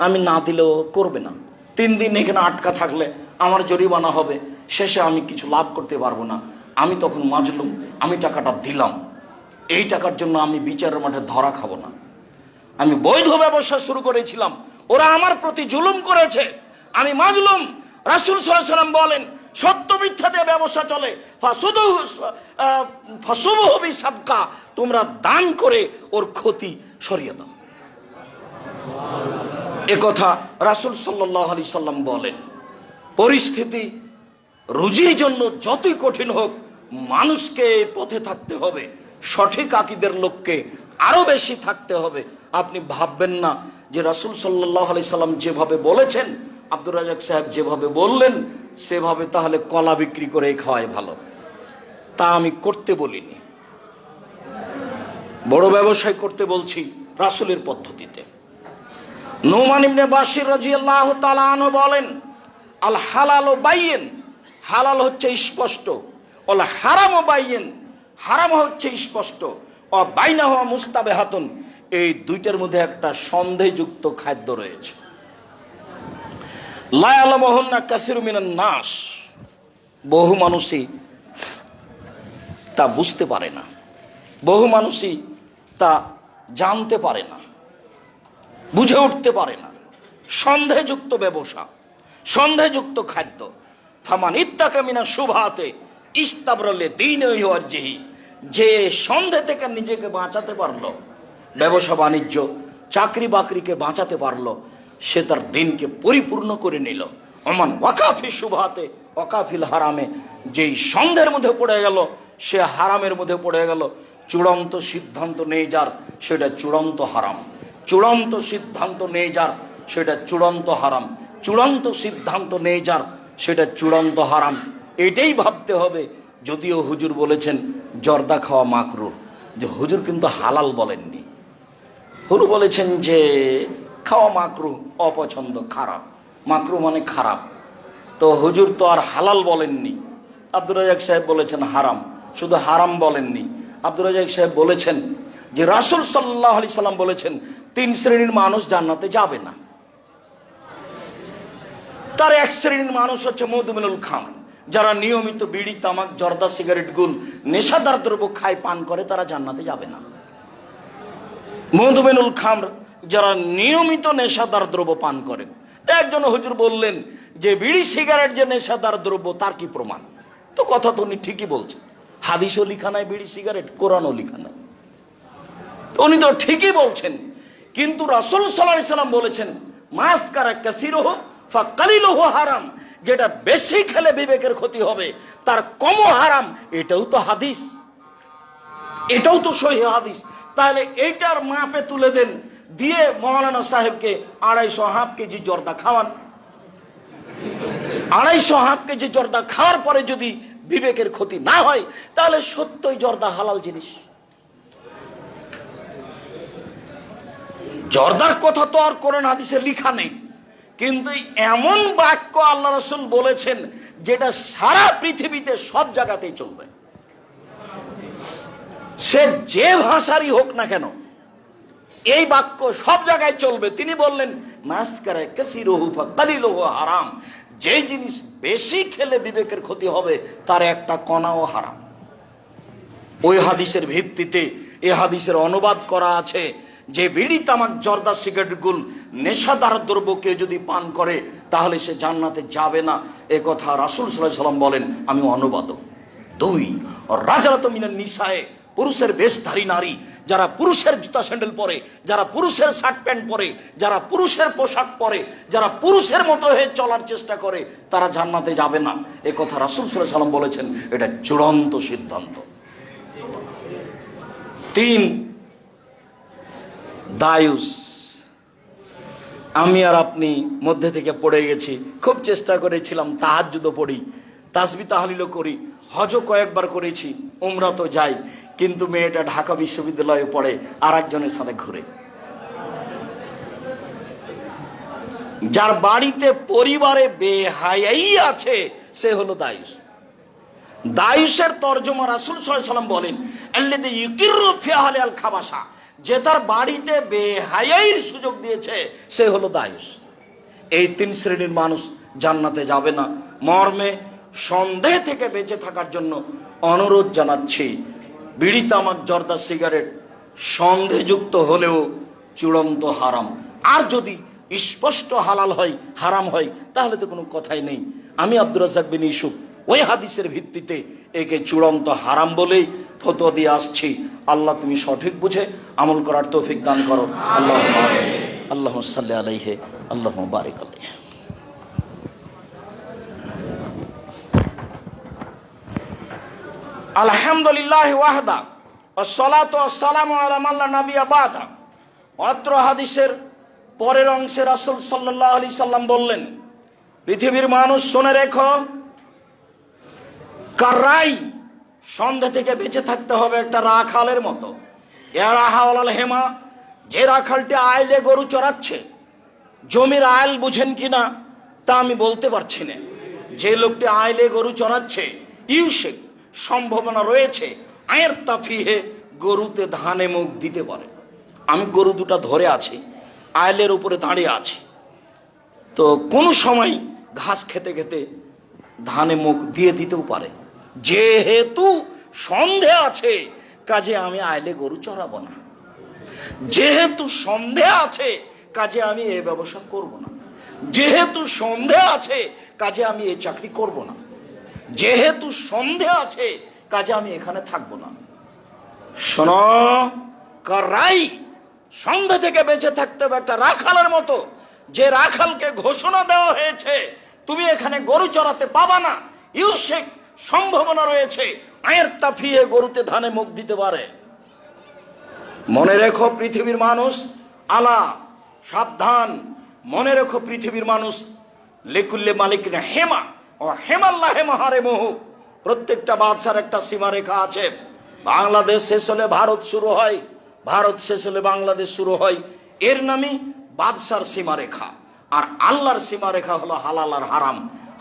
আমি না দিলেও করবে না। 3 দিন এখানে আটকা থাকলে আমার জরিমানা হবে, শেষে আমি কিছু লাভ করতে পারবো না। আমি তখন মাজলুম, আমি টাকাটা দিলাম, এই টাকার জন্য আমি বিচারের মাঠে ধরা খাবো না। আমি বৈধ ব্যবসা শুরু করেছিলাম, ওরা আমার প্রতি জুলুম করেছে, আমি মাজলুম। রাসূল সাল্লাল্লাহু আলাইহি ওয়াসাল্লাম বলেন, সত্য মিথ্যা দিয়ে ব্যবসা চলে, ফাসুবহু বিসাদকা, তোমরা দান করে ওর ক্ষতি সরিয়ে দাও। এ কথা রাসূল সাল্লাল্লাহু আলাইহি সাল্লাম বলেন। পরিস্থিতি রুজির জন্য যতই কঠিন হোক, মানুষকে পথে থাকতে হবে, সঠিক আকীদার লোককে আরো বেশি থাকতে হবে। আপনি ভাববেন না যে রাসূল সাল্লাল্লাহু আলাইহি সাল্লাম যেভাবে বলেছেন, আব্দুর রাজ্জাক সাহেব যেভাবে বললেন, সেভাবে তাহলে কলা বিক্রি করে খাওয়াই ভালো। তা আমি করতে বলিনি, বড় ব্যবসায় করতে বলছি রাসূলের পদ্ধতিতে। নুমান ইবনে বাশির রাদিয়াল্লাহু তাআলা আনহু বলেন, আল হালালু বাইয়িন, হালাল হচ্ছে স্পষ্ট, ওয়াল হারামু বাইয়িন, হারাম হচ্ছে স্পষ্ট, ও বাইনাহু মুস্তাবিহাতুন, এই দুইটার মধ্যে একটা সন্দেহযুক্ত খাদ্য রয়েছে। লা ইয়ালামুহুন্না কাসীরুম মিনান নাস, বহু মানুষই তা বুঝতে পারে না, বহু মানুষই তা জানতে পারে না, বুঝে উঠতে পারে না। সন্দেহযুক্ত ব্যবসা, সন্দেহযুক্ত খাদ্য। ফামান ইত্তাকা মিনা শুবহাতে ইস্তাবরালে দীনিহি ওয়া ওয়াজহিহি, যে সন্দেহ থেকে নিজেকে বাঁচাতে পারলো, ব্যবসা বাণিজ্য চাকরি বাকরিকে বাঁচাতে পারলো, সে তার দিনকে পরিপূর্ণ করে নিল। ওমান ওয়াকাফি শুবহাতে ওয়াকাফিল হারামে, যেই সন্দেহের মধ্যে পড়ে গেল সে হারামের মধ্যে পড়ে গেল। চূড়ান্ত সিদ্ধান্ত নেই যার, সেটা চূড়ান্ত হারাম। চূড়ান্ত সিদ্ধান্ত নেই যার, সেটা চূড়ান্ত হারাম। চূড়ান্ত সিদ্ধান্ত নেই যার, সেটা চূড়ান্ত হারাম। এটাই ভাবতে হবে। যদিও হুজুর বলেছেন জর্দা খাওয়া মাকরুহ, যে হুজুর কিন্তু হালাল বলেননি। হুজুর বলেছেন যে খাওয়া মাকরুহ, অপছন্দ, খারাপ। মাকরুহ মানে খারাপ, তো হুজুর তো আর হালাল বলেননি। আব্দুর রাজ্জাক সাহেব বলেছেন হারাম, শুধু হারাম বলেননি। আব্দুর রাজ্জাক সাহেব বলেছেন যে রাসূল সাল্লাল্লাহু আলাইহি সাল্লাম বলেছেন 3 শ্রেণীর মানুষ জান্নাতে যাবে না। তার 1 শ্রেণীর মানুষ হচ্ছে মধুমিনুল খামর, যারা নিয়মিত বিড়ি, তামাক, জর্দা, সিগারেট, গুল, নেশাদার দ্রব্য খায়, পান করে, তারা জান্নাতে যাবে না। মধুমিনুল খামর, যারা নিয়মিত নেশাদার দ্রব্য পান করে। একজন হুজুর বললেন যে বিড়ি সিগারেট যে নেশাদার দ্রব্য, তার কি প্রমাণ? তো কথা তো উনি ঠিকই বলছেন, হাদিসও লিখা নাই বিড়ি সিগারেট, কোরআনও লিখা নাই, উনি তো ঠিকই বলছেন। কিন্তু রাসূল সাল্লাল্লাহু আলাইহি সাল্লাম বলেছেন মাসকারা কাসীরুহু ফাকালিলুহু হারাম, যেটা বেশি খেলে বিবেকের ক্ষতি হবে তার কমও হারাম। এটাও তো হাদিস, এটাও তো সহিহ হাদিস। তাহলে এইটার মাপে তুলে দেন, দিয়ে মাওলানা সাহেবকে 250 হাফ কেজি জর্দা খাওয়ান। 250 হাফ কেজি জর্দা খাওয়ার পরে যদি বিবেকের ক্ষতি না হয়, তাহলে সত্যই জর্দা হালাল জিনিস। জর্দার কথা তো আর কোরআন হাদিসে লেখা নেই, কিন্তু এমন বাক্য আল্লাহ রাসূল বলেছেন যেটা সারা পৃথিবীতে সব জায়গাতেই চলবে, সে যে ভাষারই হোক না কেন, এই বাক্য সব জায়গায় চলবে। তিনি বললেন মাসকারা কাসীরুহু ফাকালিলুহু হারাম, যে জিনিস বেশি খেলে বিবেকের ক্ষতি হবে তার একটা কণাও হারাম। ওই হাদিসের ভিত্তিতে এই হাদিসের অনুবাদ করা আছে যে বিড়ি, তামাক, জর্দা, সিগারেট, গুল, নেশাদার দ্রব্য কেউ যদি পান করে তাহলে সে জান্নাতে যাবে না। এ কথা রাসূল সাল্লাল্লাহু আলাইহি সাল্লাম বলেন, আমি অনুবাদক। 2 রাজারাত মিনান নিসায়ে, পুরুষের বেশধারী নারী, যারা পুরুষের জুতা স্যান্ডেল পরে, যারা পুরুষের শার্ট প্যান্ট পরে, যারা পুরুষের পোশাক পরে, যারা পুরুষের মতো হয়ে চলার চেষ্টা করে, তারা জান্নাতে যাবে না। এ কথা রাসূল সাল্লাল্লাহু আলাইহি সাল্লাম বলেছেন, এটা চূড়ান্ত সিদ্ধান্ত। 3 দায়ুস, আমি আর আপনি মধ্যে থেকে পড়ে গেছি। খুব চেষ্টা করেছিলাম তাহাজ্জুদও পড়ি, তাসবিহ তাহলিলও করি, হজও কয়েকবার করেছি, উমরা তো যাই, কিন্তু মেয়েটা ঢাকা বিশ্ববিদ্যালয়ে পড়ে আর একজনের সাথে ঘুরে। যার বাড়িতে পরিবারে বেহায়াই আছে সে হলো দায়ুস। দায়ুসের তর্জমা রাসূল সাল্লাল্লাহু আলাইহি ওয়াসাল্লাম বলেন আল্লাযী ইউকিরু ফি আহলি আল খাবাসা, যে তার বাড়িতে বেহায়াইর সুযোগ দিয়েছে সে হলো দায়ুস। এই তিন শ্রেণীর মানুষ জান্নাতে যাবে না মর্মে সন্দেহ থেকে বেঁচে থাকার জন্য অনুরোধ জানাচ্ছি। বিড়ি, তামাক, জর্দা, সিগারেট সন্দেহযুক্ত হলেও চূড়ান্ত হারাম। আর যদি স্পষ্ট হালাল হয়, হারাম হয়, তাহলে তো কোনো কথাই নেই। আমি আব্দুর রাজ্জাক বিন ইউসুফ ওই হাদিসের ভিত্তিতে একে চূড়ান্ত হারাম বলেই ফতোয়া দিয়ে আসছি। আল্লাহ তুমি সঠিক বুঝে আমল করার তৌফিক দান করো। আল্লাহুম্মা সাল্লি আলাইহি আল্লাহুম্মা বারিক আলাইহি। আলহামদুলিল্লাহ ওয়াহদা ওয়াসসালাতু ওয়াসসালামু আলা মান লা নাবিয়্যা বাদা। অত্র হাদিসের পরের অংশে রাসূল সাল্লাল্লাহু আলাইহি সাল্লাম বললেন, পৃথিবীর মানুষ শুনে রেখো, কারাই সন্দেহ থেকে বেঁচে থাকতে হবে একটা রাখালের মতো। ইয়ারাহাউল হেমা, যে রাখালটি আইলে গরু চড়াচ্ছে, জমির আইল বুঝেন কিনা তা আমি বলতে পারছি না। যে লোকটি আইলে গরু চড়াচ্ছে, ইউসেক সম্ভাবনা রয়েছে আয়ের তাফিহে গরুতে ধানে মুখ দিতে পারে। আমি গরু দুটা ধরে আছি, আইলের উপরে দাঁড়িয়ে আছি, তো কোনো সময় ঘাস খেতে খেতে ধানে মুখ দিয়ে দিতেও পারে। যেহেতু সন্দেহ আছে কাজে আমি আইলে গরু চড়াবো না। যেহেতু সন্দেহ আছে কাজে আমি এই ব্যবসা করব না। যেহেতু সন্দেহ আছে কাজে আমি এই চাকরি করব না। যেহেতু সন্দেহ আছে কাজে আমি এখানে থাকবো না। শোনো, কারাই সন্দেহ থেকে বেঁচে থাকতে হবে একটা রাখালের মতো। যে রাখালকে ঘোষণা দেওয়া হয়েছে তুমি এখানে গরু চড়াতে পাবা না, ইউসেক সম্ভাবনা রয়েছে আয়ের তাফিয়ে গরুতে ধানে মুখ দিতে পারে। মনে রেখো পৃথিবীর মানুষ, আলা সাবধান, মনে রেখো পৃথিবীর মানুষ, লিকুল্লি মালিকিন হেমা ও হেমাল্লাহ হেমাহারে মোহ। প্রত্যেকটা বাদশার একটা সীমারেখা আছে। বাংলাদেশ শেষ হলে ভারত শুরু হয়, ভারত শেষ হলে বাংলাদেশ শুরু হয়। এর নামই বাদশার সীমারেখা। আর আল্লাহর সীমারেখা হলো হালাল আর হারাম।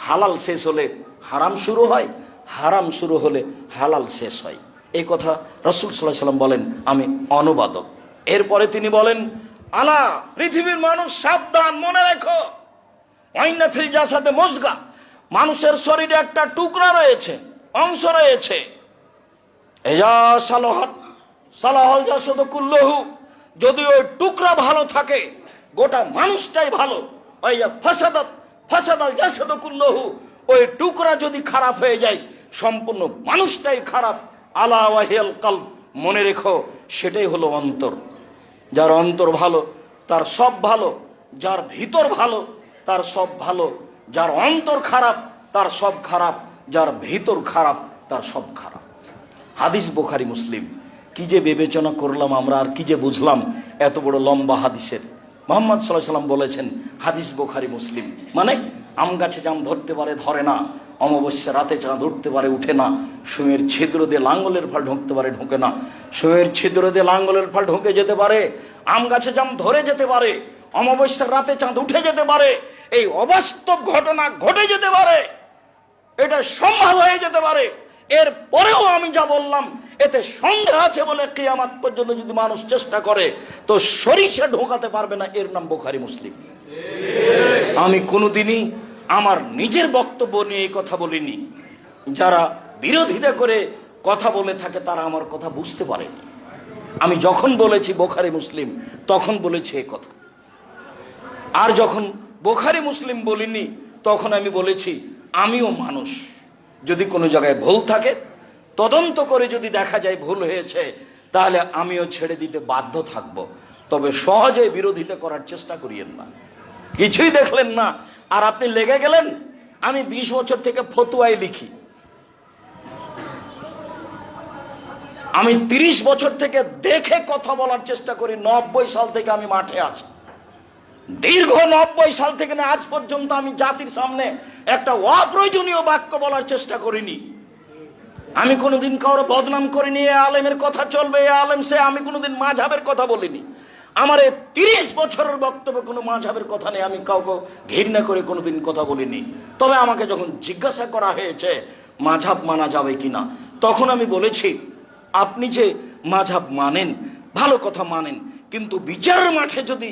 হালাল শেষ হলে হারাম শুরু হয়, হারাম শুরু হলে হালাল শেষ হয়। এই কথা রাসূল সাল্লাল্লাহু আলাইহি ওয়াসাল্লাম বলেন, আমি অনুবাদক। এরপরে তিনি বলেন, আলা পৃথিবীর মানুষ সাবধান, মনে রেখো, ওয়াইন্না ফিল জাসাদে মুজগা, মানুষের শরীরে একটা টুকরা রয়েছে, অংশ রয়েছে। এজা সালাহাত সালাহাল জাসাদু কুল্লুহু, যদি ওই টুকরা ভালো থাকে গোটা মানুষটাই ভালো। ওয়া ফাসাদাত ফাসাদাল জাসাদু কুল্লুহু, ওই টুকরা যদি খারাপ হয়ে যায় সম্পূর্ণ মানুষটাই খারাপ। আলা ওয়াহিয়াল কলব, মনে রেখো সেটাই হলো অন্তর। যার অন্তর ভালো তার সব ভালো, যার ভিতর ভালো তার সব ভালো। যার অন্তর খারাপ তার সব খারাপ, যার ভিতর খারাপ তার সব খারাপ। হাদিস বুখারী মুসলিম। কি যে বিবেচনা করলাম আমরা, আর কি যে বুঝলাম এত বড় লম্বা হাদিসের। মুহাম্মদ সাল্লাল্লাহু আলাইহি ওয়াসাল্লাম বলেছেন হাদিস বুখারী মুসলিম, মানে আম গাছে জাম ধরতে পারে ধরে না, অমাবস্যা রাতে চাঁদ উঠতে পারে উঠে না, সুঁয়ের ছিদ্র দিয়ে লাঙ্গলের ফাল ঢুকতে পারে ঢুকে না, সুঁয়ের ছিদ্র দিয়ে লাঙ্গলের ফাল ঢুকে যেতে পারে, আম গাছে জাম ধরে যেতে পারে, অমাবস্যার রাতে চাঁদ উঠে যেতে পারে, এই অবাস্তব ঘটনা ঘটে যেতে পারে, এটা সম্ভব হয়ে যেতে পারে। এর পরেও আমি যা বললাম এতে সন্দেহ আছে বলে কিয়ামত পর্যন্ত যদি মানুষ চেষ্টা করে তো সরিষা ঢোকাতে পারবে না। এর নাম বুখারী মুসলিম। আমি কোনোদিনই আমার নিজের বক্তব্য নিয়ে এই কথা বলিনি। যারা বিরোধিতা করে কথা বলে থাকে তারা আমার কথা বুঝতে পারেনি। আমি যখন বলেছি বুখারী মুসলিম তখন বলেছি এই কথা। আর যখন বুখারী মুসলিম বলিনি তখন আমি বলেছি আমিও মানুষ, যদি কোনো জায়গায় ভুল থাকে তদন্ত করে যদি দেখা যায় ভুল হয়েছে তাহলে আমিও ছেড়ে দিতে বাধ্য থাকব। তবে সহজে বিরোধিতা করার চেষ্টা করিয়েন না। কিছুই দেখলেন না আর আপনি লেগে গেলেন। আমি 20 বছর থেকে ফতোয়ায় লিখি। আমি 30 বছর থেকে দেখে কথা বলার চেষ্টা করি। 90 সাল থেকে আমি মাঠে আছি। দীর্ঘ 90 সাল থেকে না আজ পর্যন্ত আমি জাতির সামনে একটা অপ্রয়োজনীয় বাক্য বলার চেষ্টা করিনি। আমি কোনোদিন কারো বদনাম করিনি, এ আলেমের কথা চলবে, এ আলেম সে, আমি কোনোদিন মাযহাবের কথা বলিনি। আমার এই 30 বছরের বক্তব্যে কোনো মাযহাবের কথা নেই, আমি কাউকে ঘৃণা করে কোনোদিন কথা বলিনি। তবে আমাকে যখন জিজ্ঞাসা করা হয়েছে মাযহাব মানা যাবে কিনা, তখন আমি বলেছি আপনি যে মাযহাব মানেন ভালো কথা মানেন, কিন্তু বিচারের মাঠে যদি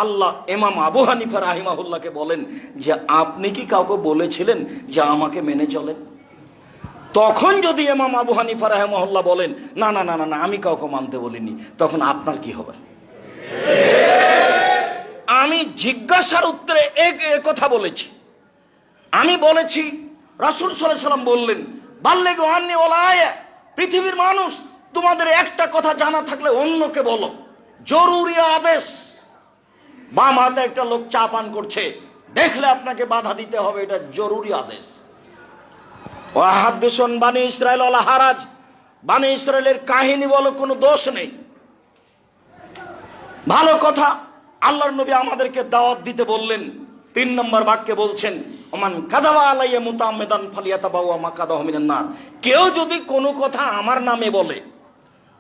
আল্লাহ ইমাম আবু হানিফা রাহিমাহুল্লাহকে বলেন যে আপনি কি কাউকে বলেছিলেন যে আমাকে মেনে চলেন, তখন যদি ইমাম আবু হানিফা রাহিমাহুল্লাহ বলেন না না না না আমি কাউকে মানতে বলিনি, তখন আপনার কি হবে? আমি জিজ্ঞাসার উত্তরে এক কথা বলেছি। আমি বলেছি রাসূল সাল্লাল্লাহু আলাইহি ওয়াসাল্লাম বললেন বাল্লিগু আন্নী ওয়ালা আয়া, পৃথিবীর মানুষ তোমাদের একটা কথা জানা থাকলে অন্যকে বলো, জরুরি আদেশ। বাম হাতে একটা লোক চা পান করছে, দেখলে আপনাকে বাধা দিতে হবে, এটা জরুরি আদেশ। ওয়াহাদ্দিসুন বানি ইসরাইল ওয়ালা হারাজ, বানি ইসরাইলের কাহিনী বলো, কোনো দোষ নেই, ভালো কথা। আল্লাহর নবী আমাদেরকে দাওয়াত দিতে বললেন, 3 নম্বর বাক্যে বলছেন ওমান কাযাবা আলাইয়া মুতাআম্মিদান ফালিয়াতাবাওয়া মাকাদাহু মিনান নার, কেউ যদি কোনো কথা আমার নামে বলে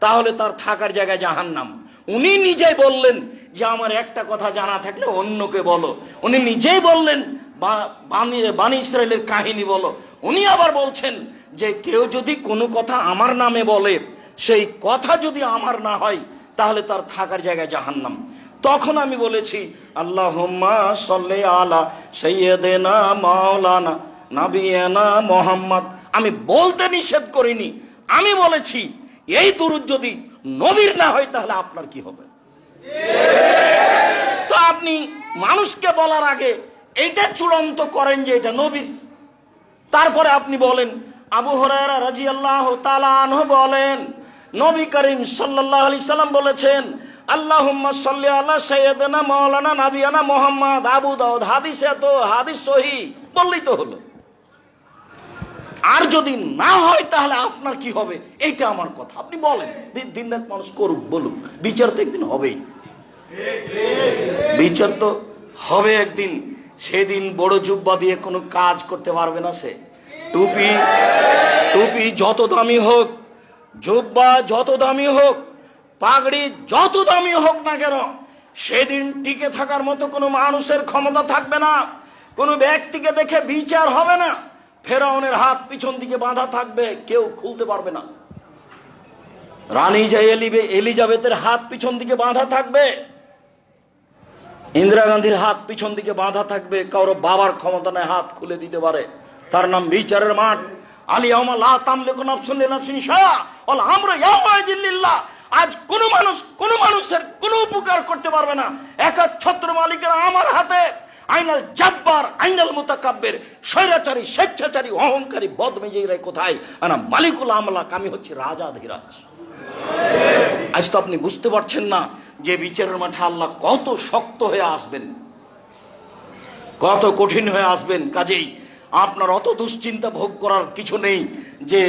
তাহলে তার থাকার জায়গায় জাহান্নাম। উনি নিজেই বললেন যে আমার একটা কথা জানা থাকলে অন্যকে বলো, উনি নিজেই বললেন বানি ইসরাইলের কাহিনী বলো। উনি আবার বলছেন যে কেউ যদি কোনো কথা আমার নামে বলে, সেই কথা যদি আমার না হয় তাহলে তার থাকার জায়গায় জাহান্নাম। তখন আমি বলেছি আল্লাহুম্মা সাল্লি আলা সাইয়্যিদিনা মাওলানা নাবিয়ানা মুহাম্মদ। আমি বলতে নিষেধ করিনি, আমি বলেছি এই দুরূদ যদি নবীর না হয় তাহলে আপনার কি হবে? তো আপনি মানুষকে বলার আগে এটা চূড়ান্ত করেন যে এটা নবীর, তারপরে আপনি বলেন আবু হুরায়রা রাদিয়াল্লাহু তাআলা আনহু বলেন নবী করিম সাল্লাল্লাহু আলাইহি সাল্লাম বলেছেন আল্লাহুম্মা সাল্লি আলা সাইয়্যিদিনা মাওলানা নাবিয়ানা মুহাম্মদ। আবু দাউদ, হাদিসে তো হাদিস সহিহ, বললেই তো হলো। আর যদি না হয় তাহলে আপনার কি হবে, এইটা আমার কথা, আপনি বলেন। দিনরাত মানুষ করুক বলুক, বিচার তো একদিন হবেই, বিচার তো হবে একদিন। সেদিন বড় জুব্বা দিয়ে কোনো কাজ করতে পারবে না সে। টুপি যত দামি হোক, জুব্বা যত দামি হোক, পাগড়ি যত দামি হোক না কেন, সেদিন টিকে থাকার মতো কোনো মানুষের ক্ষমতা থাকবে না। কোনো ব্যক্তিকে দেখে বিচার হবে না। ফেরাউনের হাত পিছন দিকে বাঁধা থাকবে, কেউ খুলতে পারবে না। রানী যে এলিজাবেথের হাত পিছন দিকে বাঁধা থাকবে, ইন্দিরা গান্ধীর হাত পিছন দিকে বাঁধা থাকবে, কারো বাবার ক্ষমতা নেই হাত খুলে দিতে পারে। তার নাম বিচারের মাঠ। আলিয়াউমা লা তামলিকু নাফসুন লিনাফসিন শাইআ ওয়াল আমরু ইয়াওমাইযিন লিল্লাহ। আজ কোনো মানুষের কোনো উপকার করতে পারবে না, একচ্ছত্র মালিকের আমার হাতে। আইনাল জাব্বার আইনাল মুতাকাব্বির, স্বৈরাচারী, স্বেচ্ছাচারী, অহংকারী, বদমেজাজি কোথায়? আনা মালিকুল আমলাক, আমি হচ্ছে রাজাধিরাজ। আজ তো আপনি বুঝতে পারছেন না যে বিচারের মাঠে আল্লাহ কত শক্ত হয়ে আসবেন, কত কঠিন হয়ে আসবেন। কাজেই আপনার অত দুশ্চিন্তা ভোগ করার কিছু নেই যে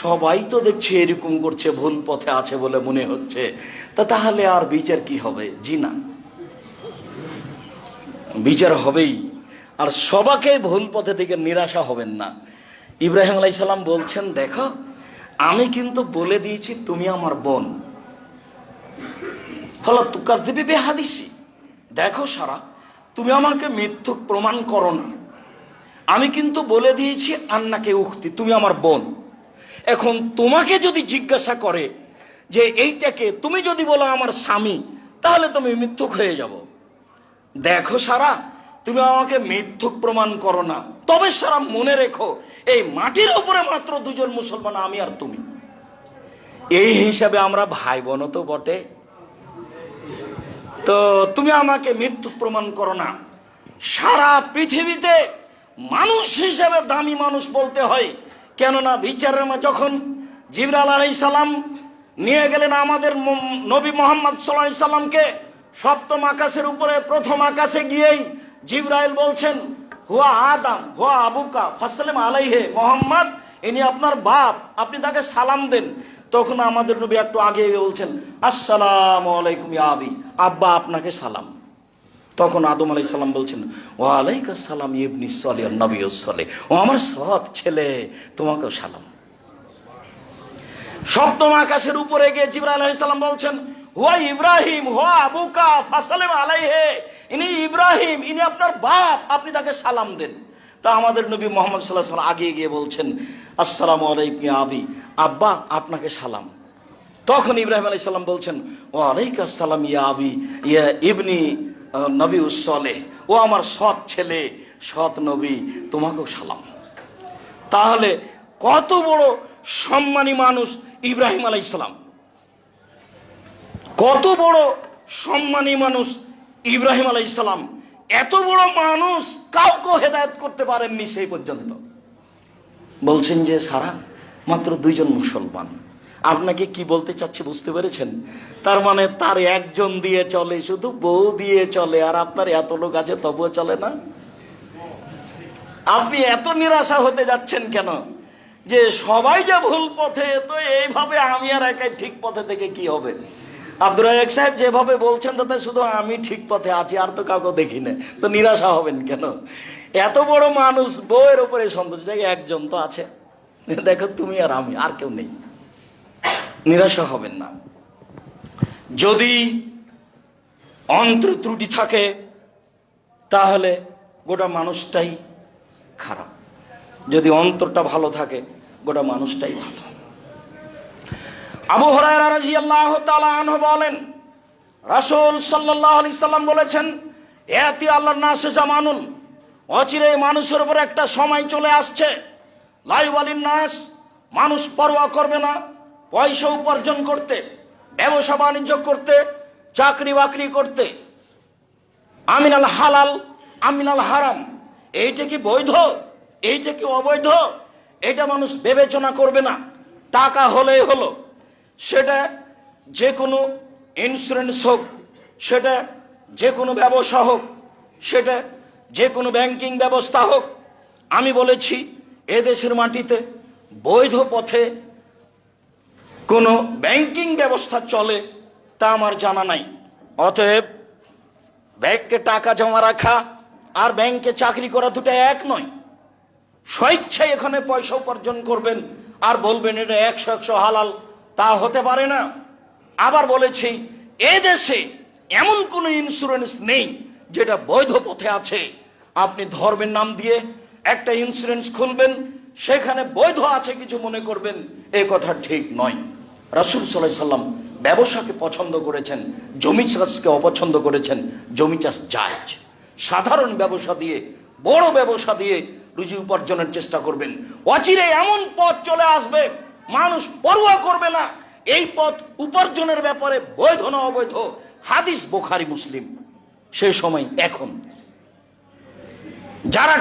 সবাই তো দেখছে এরকম করছে, ভুল পথে আছে বলে মনে হচ্ছে, তাহলে আর বিচার কি হবে? জি না, বিচার হবেই। আর সবাকে ভুল পথে দিকে নিরাশা হবেন না। ইব্রাহিম আলাইহিস সালাম বলছেন দেখো আমি কিন্তু বলে দিয়েছি তুমি আমার বোন, ফলে তুকাযযিবি বিহাদিসি, দেখো সারা তুমি আমাকে মিথ্যুক প্রমাণ করো না। আমি কিন্তু বলে দিয়েছি আন্নাকে উখতি, তুমি আমার বোন। এখন তোমাকে যদি জিজ্ঞাসা করে যে এইটাকে, তুমি যদি বলো আমার স্বামী, তাহলে তুমি মিথ্যুক হয়ে যাব। দেখো সারা তুমি আমাকে মিথ্যুক প্রমাণ করো না, তবে সারা মনে রেখো এই মাটির উপরে মাত্র 2 জন মুসলমান, আমি আর তুমি। এই হিসাবে আমরা ভাই বোনও তো বটে, তো তুমি আমাকে মিথ্যুক প্রমাণ করো না। সারা পৃথিবীতে মানুষ হিসেবে দামি মানুষ বলতে হয়, কেননা বিচারের যখন জিবরাইল আলাইহিস সালাম নিয়ে গেলেন আমাদের নবী মুহাম্মদ সাল্লাল্লাহু আলাইহি সাল্লামকে 7ম আকাশের উপরে, 1ম আকাশে গিয়েই জিবরাইল বলছেন হুয়া আদম হুয়া আবুকা ফাসসালাম আলাইহি, মোহাম্মদ ইনি আপনার বাপ, আপনি তাকে সালাম দেন। তখন আমাদের নবী একটু আগে বলছেন আসসালামু আলাইকুম ইয়া আবি, আব্বা আপনাকে সালাম। তখন আদম আলাইহিস সালাম বলছেন ওয়া আলাইকুস সালাম ইবনি সালিহ নবিয়ুস সালিহ, ও আমার সৎ ছেলে তোমাকেও সালাম। সপ্তম আকাশের উপরে গিয়ে জিবরাইল আলাইহিস সালাম বলছেন, হুয়া ইব্রাহিম হুয়া আবুকা ফাসালিম আলাইহি, ইনি ইব্রাহিম, ইনি আপনার বাপ, আপনি তাকে সালাম দেন। তা আমাদের নবী মুহাম্মদ সাল্লাল্লাহু আলাইহি ওয়াসাল্লাম আগিয়ে গিয়ে বলছেন, আসসালামু আলাইকুম ইয়া আবি, আব্বা আপনাকে সালাম। তখন ইব্রাহিম আলাইহিস সালাম বলছেন, ওয়া আলাইকা আসসালাম ইয়া আবি ইয়া ইবনি নবী সালেহ, ও আমার সৎ ছেলে, সৎ নবী, তোমাকেও সালাম। তাহলে কত বড় সম্মানী মানুষ ইব্রাহিম আলাইহিস সালাম, কত বড় সম্মানী মানুষ ইব্রাহিম আলাইহিস সালাম। এত বড় মানুষ কাউকে হেদায়েত করতে পারেননি সেই পর্যন্ত। বলছেন যে সারা মাত্র 2 জন মুসলমান। আপনাকে কি বলতে চাচ্ছি বুঝতে পেরেছেন? তার মানে তার একজন দিয়ে চলে, শুধু বউ দিয়ে চলে, আর আপনার এত লোক আছে তবুও চলে না। আপনি এত নিরাশা হতে যাচ্ছেন কেন? যে সবাই যে ভুল পথে, তো এইভাবে আমি আর একাই ঠিক পথে থেকে কি হবে? আব্দুর রাজ্জাক সাহেব যেভাবে বলছেন তাতে শুধু আমি ঠিক পথে আছি, আর তো কাউকে দেখি না, তো নিরাশা হবেন কেন? এত বড় মানুষ, বউয়ের উপরে সন্তোষ, একজন তো আছে, দেখো তুমি আর আমি, আর কেউ নেই। নিরাশা হবেন না। যদি অন্তর ত্রুটি থাকে তাহলে গোটা মানুষটাই খারাপ, যদি অন্তরটা ভালো থাকে গোটা মানুষটাই ভালো। আবু হুরায়রা রাদিয়াল্লাহু তাআলা আনহু বলেন, রাসূল সাল্লাল্লাহু আলাইহি সাল্লাম বলেছেন, ইয়াতি আল্লাহর নাসে জামানুন, অচিরেই মানুষের উপর একটা সময় চলে আসছে, লা ইউবালিন নাস, মানুষ পরোয়া করবে না পয়সা উপার্জন করতে, ব্যবসা বাণিজ্য করতে, চাকরি বাকরি করতে, আমিনাল হালাল আমিনাল হারাম, এইটা কি বৈধ, এইটা কি অবৈধ, এটা মানুষ বিবেচনা করবে না। টাকা হলেই হলো, সেটা যে কোনো ইন্স্যুরেন্স হোক, সেটা যে কোনো ব্যবসা হোক, সেটা যে কোনো ব্যাংকিং ব্যবস্থা হোক। আমি বলেছি এদেশের মাটিতে বৈধ পথে কোনো ব্যাংকিং ব্যবস্থা চলে তা আমার জানা নাই। অতএব ব্যাংকে টাকা জমা রাখা আর ব্যাংকে চাকরি করা দুটো এক নয়। স্বেচ্ছায় এখানে পয়সা উপার্জন করবেন আর বলবেন এটা 100% হালাল, তা হতে পারে না। আবার বলেছি এদেশে এমন কোনো ইন্স্যুরেন্স নেই যেটা বৈধ পথে আছে। আপনি ধর্মের নাম দিয়ে একটা ইন্স্যুরেন্স খুলবেন, সেখানে বৈধ আছে কিছু মনে করবেন, এ কথা ঠিক নয়। রাসূল সাল্লাল্লাহু আলাইহি সাল্লাম ব্যবসাকে পছন্দ করেছেন, জমি চাষকে অপছন্দ করেছেন। জমি চাষ জায়েজ, সাধারণ ব্যবসা দিয়ে, বড় ব্যবসা দিয়ে রুজি উপার্জনের চেষ্টা করবেন। অচিরে এমন পথ চলে আসবে মানুষ পরোয়া করবে না এই পথ উপার্জনের ব্যাপারে বৈধ না অবৈধ। হাদিস বুখারী মুসলিম। সে সময় এখন যারা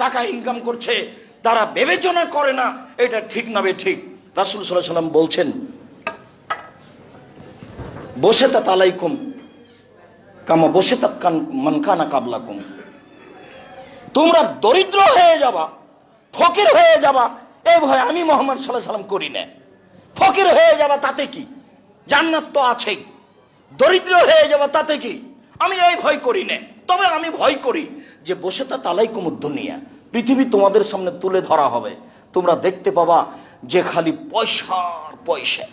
টাকা ইনকাম করছে তারা বিবেচনা করে না এটা ঠিক না বেঠিক। রাসূল সাল্লাল্লাহু আলাইহি সাল্লাম বলছেন, বসেতাত আলাইকুম কামা বসেতাত মান কানা কাবলাকুম, তোমরা দরিদ্র হয়ে যাবা, ফকির হয়ে যাবা, এই ভয় আমি মুহাম্মদ সাল্লাল্লাহু আলাইহি সাল্লাম করি না। ফকির হয়ে যাবা তাতে কি, জান্নাত তো আছেই। দরিদ্র হয়ে যাবা তাতে কি, আমি এই ভয় করি না। তবে আমি ভয় করি যে বসেতাত আলাইকুম দুনিয়া, পৃথিবী তোমাদের সামনে তুলে ধরা হবে, তোমরা দেখতে পাবা যে খালি পয়সার পয়সা,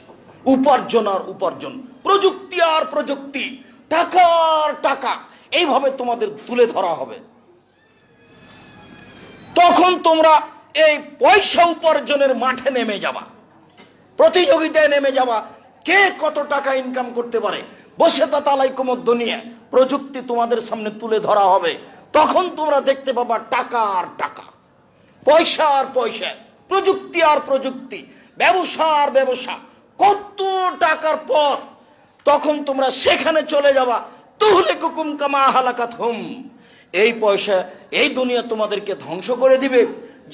উপার্জন আর উপার্জন, প্রযুক্তি আর প্রযুক্তি, টাকার টাকা, এইভাবে তোমাদের তুলে ধরা হবে। তখন তোমরা এই পয়সা উপার্জনের মাঠে নেমে যাবা, প্রতিযোগিতায় নেমে যাবা, কে কত টাকা ইনকাম করতে পারে। বসেতাত আলাইকুম দুনিয়া, প্রযুক্তি তোমাদের সামনে তুলে ধরা হবে। তখন তোমরা দেখতে পাবা টাকা আর টাকা, পয়সা আর পয়সা, প্রযুক্তি আর প্রযুক্তি, ব্যবসা আর ব্যবসা, কত টাকার পথ। তখন তোমরা সেখানে চলে যাবা। তুহলিকুকুম কামা হালাকাতহুম, এই পয়সা এই দুনিয়া তোমাদেরকে ধ্বংস করে দিবে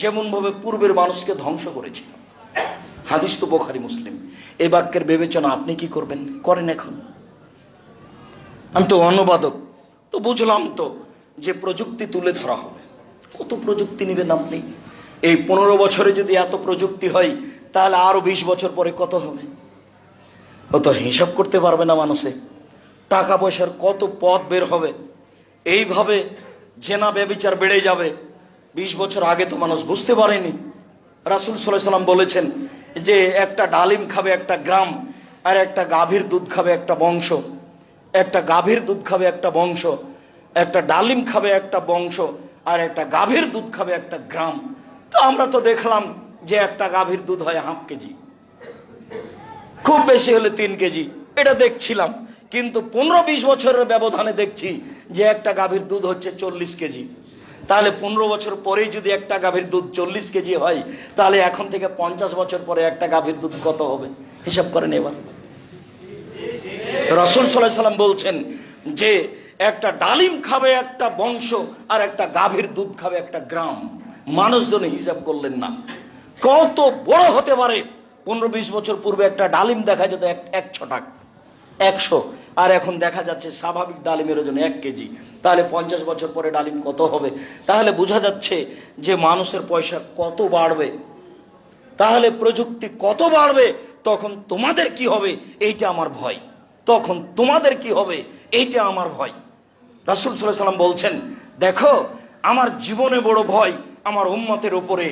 যেমন ভাবে পূর্বের মানুষকে ধ্বংস করেছিল। হাদিস তো বুখারী মুসলিম। এই বাক্যের বিবেচনা আপনি কি করবেন, করেন এখন? আমি তো অনুবাদক, তো বুঝলাম তো যে প্রযুক্তি তুলে ধরা হবে। কত প্রযুক্তি নেবেন আপনি? এই 15 বছরে যদি এত প্রযুক্তি হয় তাহলে আরো 20 বছর পরে কত হবে? অত হিসাব করতে পারবে না মানুষে। টাকা পয়সার কত পথ বের হবে, এইভাবে জেনা ব্যভিচার বেড়ে যাবে। 20 বছর আগে তো মানুষ বুঝতে পারেনি। রাসূল সাল্লাল্লাহু আলাইহি সাল্লাম বলেছেন, যে একটা ডালিম খাবে একটা গ্রাম, আর একটা গাভীর দুধ খাবে একটা বংশ, একটা গাভীর দুধ খাবে একটা বংশ, একটা ডালিম খাবে একটা বংশ, আর একটা গাভীর দুধ খাবে একটা গ্রাম। তো আমরা তো দেখলাম যে একটা গাভীর দুধ হয় 1/2 কেজি, খুব বেশি হলে 3 কেজি, এটা দেখছিলাম। কিন্তু 15-20 বছরের ব্যবধানে দেখছি যে একটা গাভীর দুধ হচ্ছে 40 কেজি। তাহলে 15 বছর পরেই যদি একটা গাভীর দুধ 40 কেজি হয়, তাহলে এখন থেকে 50 বছর পরে একটা গাভীর দুধ কত হবে হিসাব করেন এবার। রাসূল সাল্লাল্লাহু আলাইহি সাল্লাম বলছেন যে একটা ডালিম খাবে একটা বংশ, আর একটা গাভীর দুধ খাবে একটা গ্রাম। মানুষজন হিসাব করলেন না কত বড় হতে পারে। 15-20 বছর পূর্বে একটা ডালিম দেখা যেত 100 টাকা, 100, আর এখন দেখা যাচ্ছে স্বাভাবিক ডালিমের ওজন 1 কেজি। তাহলে 50 বছর পরে ডালিম কত হবে? তাহলে বোঝা যাচ্ছে যে মানুষের পয়সা কত বাড়বে, তাহলে প্রযুক্তি কত বাড়বে। তখন তোমাদের কি হবে এইটা আমার ভয়, তখন তোমাদের কি হবে এইটা আমার ভয়। রাসূল সাল্লাল্লাহু আলাইহি সাল্লাম বলছেন, দেখো আমার জীবনে বড় ভয় আমার উম্মতের উপরে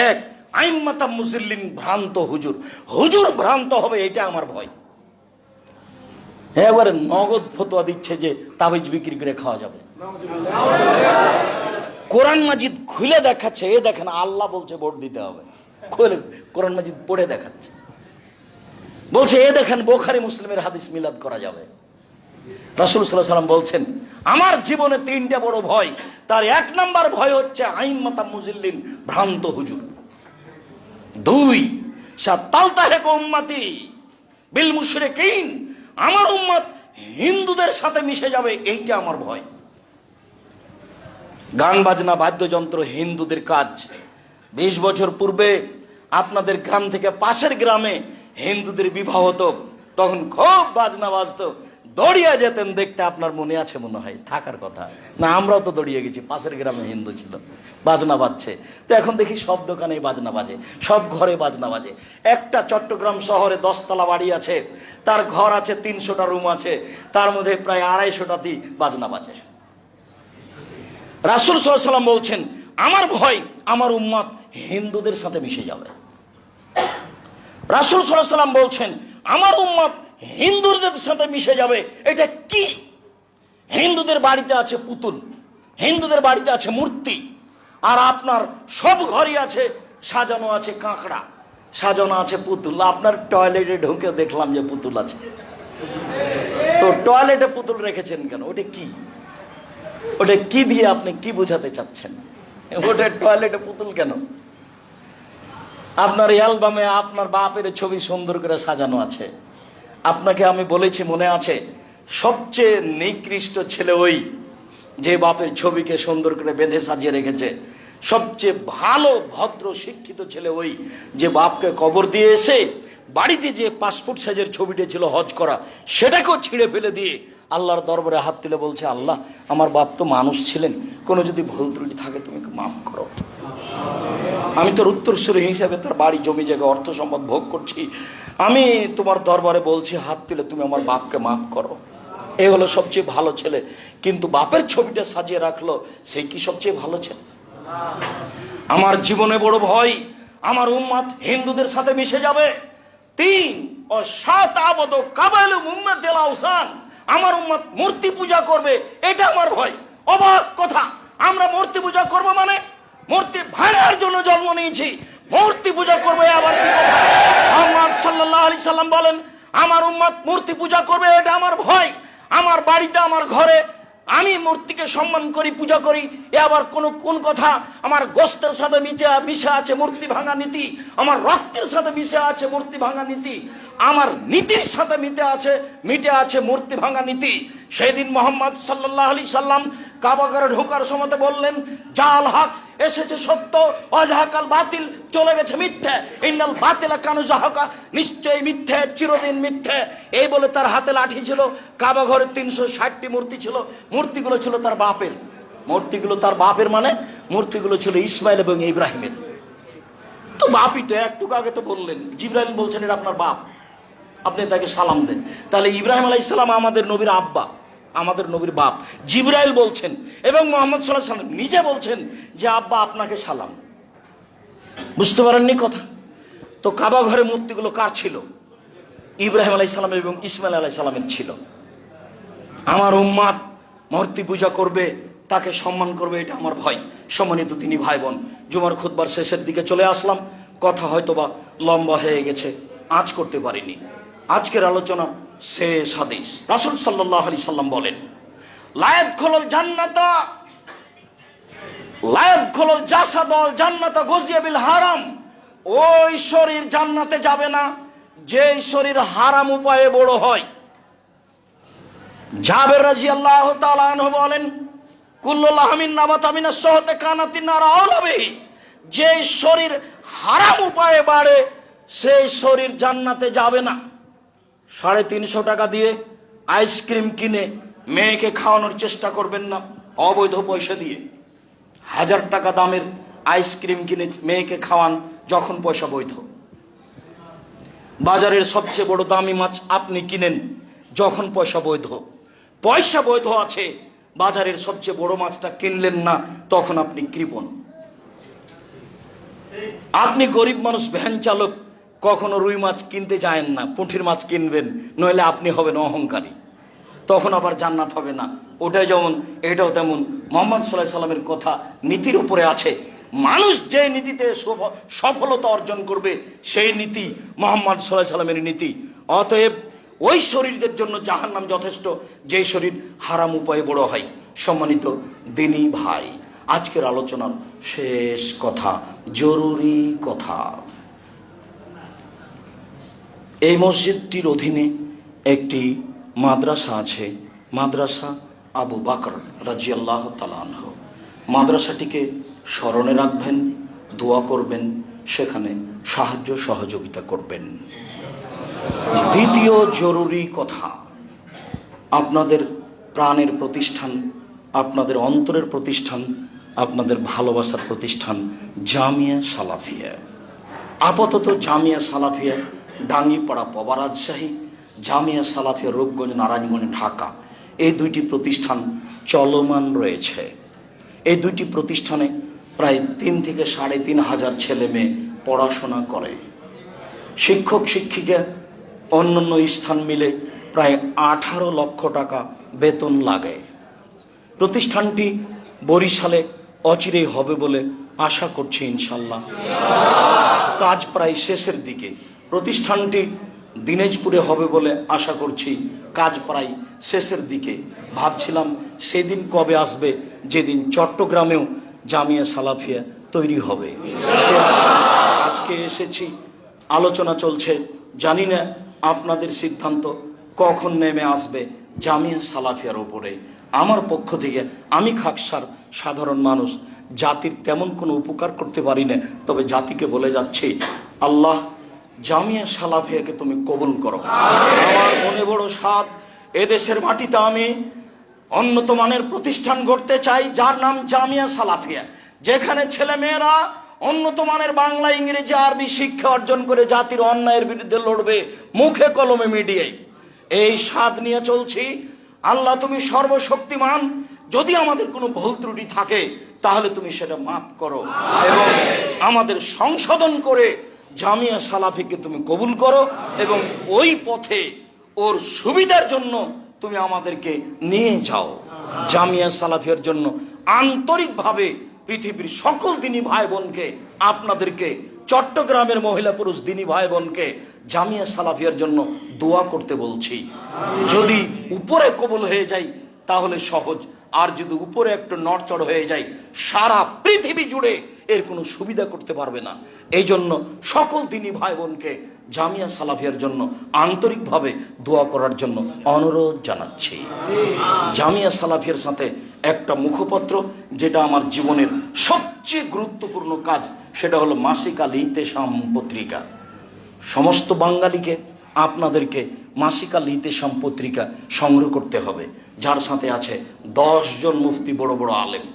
এক আইম্মাতা মুজিল্লিন, ভ্রান্ত হুজুর, হুজুর ভ্রান্ত হবে, এটা আমার ভয়। এবারে নগদ ফতোয়া দিচ্ছে যে তাবিজ বিক্রি করে খাওয়া যাবে। কোরআন মাজিদ খুলে দেখাচ্ছে, এ দেখেন আল্লাহ বলছে ভোট দিতে হবে, খুলে কোরআন মাজিদ পড়ে দেখাচ্ছে, বলছে এ দেখেন বুখারী মুসলিমের হাদিস মিলাদ করা যাবে। রাসূল সাল্লাল্লাহু আলাইহি সাল্লাম বলছেন আমার জীবনে 3টা বড় ভয়, তার 1 নাম্বার ভয় হচ্ছে আইম্মাতা মুজিল্লিন, ভ্রান্ত হুজুর। 2, সাতালতাহিক উম্মতি বিল মুশরিকিন, আমার উম্মত হিন্দুদের সাথে মিশে যাবে, এইটা আমার ভয়। গান বাজনা বাদ্যযন্ত্র হিন্দুদের কাজ। 20 বছর পূর্বে আপনাদের গ্রাম থেকে পাশের গ্রামে হিন্দুদের বিবাহ হতো, তখন খুব বাজনা বাজতো, দৌড়িয়ে যেতেন দেখতে। আপনার মনে আছে মনে হয়, থাকার কথা না, আমরাও তো দৌড়িয়ে গেছি, পাশের গ্রামে হিন্দু ছিল, বাজনা বাজছে। তো এখন দেখি সব দোকানে বাজনা বাজে, সব ঘরে বাজনা বাজে। একটা চট্টগ্রাম শহরে 10 তলা বাড়ি আছে, তার ঘর আছে 300টা রুম আছে, তার মধ্যে প্রায় 250টাতেই বাজনা বাজে। রাসূল সাল্লাল্লাহু আলাইহি সাল্লাম বলছেন আমার ভয় আমার উম্মত হিন্দুদের সাথে মিশে যাবে। রাসূল সাল্লাল্লাহু আলাইহি সাল্লাম বলছেন আমার উম্মত হিন্দুদের সাথে মিশে যাবে। এটা কি? হিন্দুদের বাড়িতে আছে পুতুল, হিন্দুদের বাড়িতে আছে মূর্তি, আর আপনার সব ঘরই আছে সাজানো আছে কাঁকড়া, সাজানো আছে পুতুল। আপনার টয়লেটে ঢুকে দেখলাম যে পুতুল আছে, তো টয়লেটে পুতুল রেখেছেন কেন? ওটা কি? ওটা কি দিয়ে আপনি কি বোঝাতে চাচ্ছেন? ওটা টয়লেটে পুতুল কেন? আপনার অ্যালবামে আপনার বাপের ছবি সুন্দর করে সাজানো আছে। আপনাকে আমি বলেছি মনে আছে, সবচেয়ে নিকৃষ্ট ছেলে ওই যে বাপের ছবিকে সুন্দর করে বেঁধে সাজিয়ে রেখেছে। সবচেয়ে ভালো ভদ্র শিক্ষিত ছেলে ওই যে বাপকে কবর দিয়ে এসে বাড়িতে যে পাসপোর্ট সাইজের ছবিটা ছিল হজ করা, সেটাকেও ছিঁড়ে ফেলে দিয়ে আল্লাহর দরবারে হাত তুলে বলছে, আল্লাহ আমার বাপ তো মানুষ ছিলেন, কোনো যদি ভুল ত্রুটি থাকে তুমি মাফ করো। আমি তোর উত্তরসূরি হিসাবে তার বাড়ি জমি জায়গা অর্থ সম্পদ ভোগ করছি, আমি তোমার দরবারে বলছি হাত তুলে তুমি আমার বাপকে মাফ করো। এ হলো সবচেয়ে ভালো ছেলে। কিন্তু বাপের ছবিটা সাজিয়ে রাখলো, সেই কি সবচেয়ে ভালো ছেলে? আমার জীবনে বড় ভয় আমার উম্মত হিন্দুদের সাথে মিশে যাবে। 3, ও 7 আবদ কাবাইল উম্মাতিল আওসান, আমার উম্মত মূর্তি পূজা করবে, এটা আমার ভয়। অবাক কথা, আমরা মূর্তি পূজা করব মানে মূর্তি ভাঙার জন্য জন্ম নিয়েছি, মূর্তি পূজা করবে আবার কি কথা? মুহাম্মদ সাল্লাল্লাহু আলাইহি সাল্লাম বলেন আমার উম্মত মূর্তি পূজা করবে, এটা আমার ভয়। আমার বাড়িতে আমার ঘরে আমি মূর্তিকে সম্মান করি, পূজা করি, এ আবার কোন কথা? আমার গোশতের সাথে মিশে আছে মূর্তি ভাঙা নীতি, আমার রক্তের সাথে মিশে আছে মূর্তি ভাঙা নীতি, আমার নীতির সাথে মিটে আছে মূর্তি ভাঙা নীতি। সেদিন মুহাম্মদ সাল্লাল্লাহু আলাইহি সাল্লাম কাবাঘরে ঢোকার সময় বললেন, জাল হক, এসেছে সত্য, অজাহাকাল বাতিল, চলে গেছে মিথ্যে, ইন্নাল বাতিলা কানু জাহাকা, নিশ্চয়ই মিথ্যে, চিরদিন মিথ্যে। এই বলে তার হাতে লাঠি ছিল। কাবাঘরে 360টি মূর্তি ছিল, মূর্তিগুলো ছিল তার বাপের, মূর্তিগুলো তার বাপের মানে মূর্তিগুলো ছিল ইসমাইল এবং ইব্রাহিমের। তো বাপই তো, একটু আগে তো বললেন, জিবরাইল বলছেন এটা আপনার বাপ, আপনি তাকে সালাম দেন। তাহলে ইব্রাহিম আলাইহিস সালাম আমাদের নবীর আব্বা, আমাদের নবীর বাপ। জিবরাইল বলছেন এবং মুহাম্মদ সাল্লাল্লাহু আলাইহি সাল্লাম নিজে বলছেন যে আব্বা আপনাকে সালাম। বুঝতে পারেননি কথা? তো কাবা ঘরের মূর্তিগুলো কার ছিল? ইব্রাহিম আলাইহিস সালাম এবং ইসমাইল আলাইহিস সালামের ছিল। আমার উম্মাত মূর্তি পূজা করবে, তাকে সম্মান করবে, এটা আমার ভয়। সম্মানিত তিনি ভাই বোন, জুমার খুতবার শেষের দিকে চলে আসলাম। কথা হয়তোবা লম্বা হয়ে গেছে, আজ করতে পারিনি। আজকের আলোচনা শেষ হাদিস। রাসূল সাল্লাল্লাহু আলাইহি সাল্লাম বলেন, লা ইয়াদখুলুল জান্নাতা লা ইয়াদখুলুল জাসাদুল জান্নাতা গুযিয়া বিল হারাম। ওই শরীর জান্নাতে যাবে না যে শরীর হারাম উপায়ে বড় হয়। জাবের রাদিয়াল্লাহু তাআলা আনহু বলেন, কুল্লু লাহমিন নাবাতা মিনাস সুহতি কানাতিন নার আওলা বিহি। যে শরীর হারাম উপায়ে বাড়ে সেই শরীর জান্নাতে যাবে না। 350 টাকা দিয়ে আইসক্রিম কিনে মেয়েকে খাওয়ানোর চেষ্টা করবেন না অবৈধ পয়সা দিয়ে। 1000 টাকা দামের আইসক্রিম কিনে মেয়েকে খাওয়ান যখন পয়সা বৈধ। বাজারের সবচেয়ে বড় দামি মাছ আপনি কিনেন যখন পয়সা বৈধ। পয়সা বৈধ আছে, বাজারের সবচেয়ে বড় মাছটা কিনলেন না, তখন আপনি কৃপণ। আপনি গরিব মানুষ, ভ্যান চালক, কখনো রুই মাছ কিনতে যায়েন না, পুঁটির মাছ কিনবেন, নইলে আপনি হবেন অহংকারী, তখন আবার জান্নাত হবে না। ওটাই যেমন এটাও তেমন। মুহাম্মদ সাল্লাল্লাহু আলাইহি সাল্লামের কথা নীতির উপরে আছে। মানুষ যে নীতিতে সফলতা অর্জন করবে সেই নীতি মুহাম্মদ সাল্লাল্লাহু আলাইহি সাল্লামের নীতি। অতএব ওই শরীরদের জন্য জাহান্নাম যথেষ্ট যে শরীর হারাম উপায়ে বড় হয়। সম্মানিত দিনী ভাই, আজকের আলোচনার শেষ কথা, জরুরি কথা। এই মসজিদটির অধীনে একটি মাদ্রাসা আছে, মাদ্রাসা আবু বকর রাদিয়াল্লাহু তাআলা আনহু। মাদ্রাসাটিকে স্মরণে রাখবেন, দোয়া করবেন, সেখানে সাহায্য সহযোগিতা করবেন। দ্বিতীয় জরুরি কথা, আপনাদের প্রাণের প্রতিষ্ঠান, আপনাদের অন্তরের প্রতিষ্ঠান, আপনাদের ভালোবাসার প্রতিষ্ঠান জামিয়া সালাফিয়া। আপাতত জামিয়া সালাফিয়া ডাঙ্গিপাড়া পবা রাজশাহী, জামিয়া সালাফিয়া রূপগঞ্জ নারায়ণগঞ্জ ঢাকা, এই দুইটি প্রতিষ্ঠান চলমান রয়েছে। এই দুইটি প্রতিষ্ঠানে প্রায় 3 থেকে 3,500 ছেলে মেয়ে পড়াশোনা করে। শিক্ষক শিক্ষিকা অন্যান্য স্থান মিলে প্রায় 18 লক্ষ টাকা বেতন লাগে। প্রতিষ্ঠানটি বরিশালে অচিরেই হবে বলে আশা করছি ইনশাল্লাহ। কাজ প্রায় শেষের দিকে। প্রতিষ্ঠানটি দিনাজপুরে হবে বলে আশা করছি, কাজ প্রায় শেষের দিকে। ভাবছিলাম সেদিন কবে আসবে যেদিন চট্টগ্রামেও জামিয়া সালাফিয়া তৈরি হবে। আজকে এসেছি, আলোচনা চলছে, জানি না আপনাদের সিদ্ধান্ত কখন নেমে আসবে জামিয়া সালাফিয়ার উপরে। আমার পক্ষ থেকে আমি খাকসার সাধারণ মানুষ, জাতির তেমন কোনো উপকার করতে পারি না, তবে জাতিকে বলে যাচ্ছি, আল্লাহ জামিয়া সালাফিয়াকে তুমি কবুল করো। আমার মনে বড় সাধ, এদেশের মাটিতে আমি উন্নত মানের প্রতিষ্ঠান গড়তে চাই যার নাম জামিয়া সালাফিয়া, যেখানে ছেলে মেয়েরা উন্নত মানের বাংলা, ইংরেজি, আরবি শিক্ষা অর্জন করে জাতির অন্যায়ের বিরুদ্ধে লড়বে মুখে কলমে মিডিয়ায়। এই স্বাদ নিয়ে চলছি। আল্লাহ তুমি সর্বশক্তিমান, যদি আমাদের কোনো ভুল ত্রুটি থাকে তাহলে তুমি সেটা মাফ করো এবং আমাদের সংশোধন করে জামিয়া সালাফিকে তুমি কবুল করো এবং ওই পথে ওর সুবিধার জন্য তুমি আমাদেরকে নিয়ে যাও। জামিয়া সালাফিয়ার জন্য আন্তরিকভাবে পৃথিবীর সকল দিনী ভাই বোনকে, আপনাদেরকে, চট্টগ্রামের মহিলা পুরুষ দিনী ভাই বোনকে জামিয়া সালাফিয়ার জন্য দোয়া করতে বলছি। যদি উপরে কবুল হয়ে যায় তাহলে সহজ, আর যদি উপরে একটু নড়চড় হয়ে যায় সারা পৃথিবী জুড়ে এর কোনো সুবিধা করতে পারবে না। এই জন্য সকল দিনী ভাই বোনকে জামিয়া সালাফিয়ার জন্য আন্তরিকভাবে দোয়া করার জন্য অনুরোধ জানাচ্ছি। জামিয়া সালাফিয়ার সাথে একটা মুখপত্র, যেটা আমার জীবনের সবচেয়ে গুরুত্বপূর্ণ কাজ, সেটা হলো মাসিক আল ইতেসাম পত্রিকা। সমস্ত বাঙালিকে, আপনাদেরকে মাসিক আল ইতেসাম পত্রিকা সংগ্রহ করতে হবে, যার সাথে আছে 10 জন মুফতি, বড় বড় আলেম,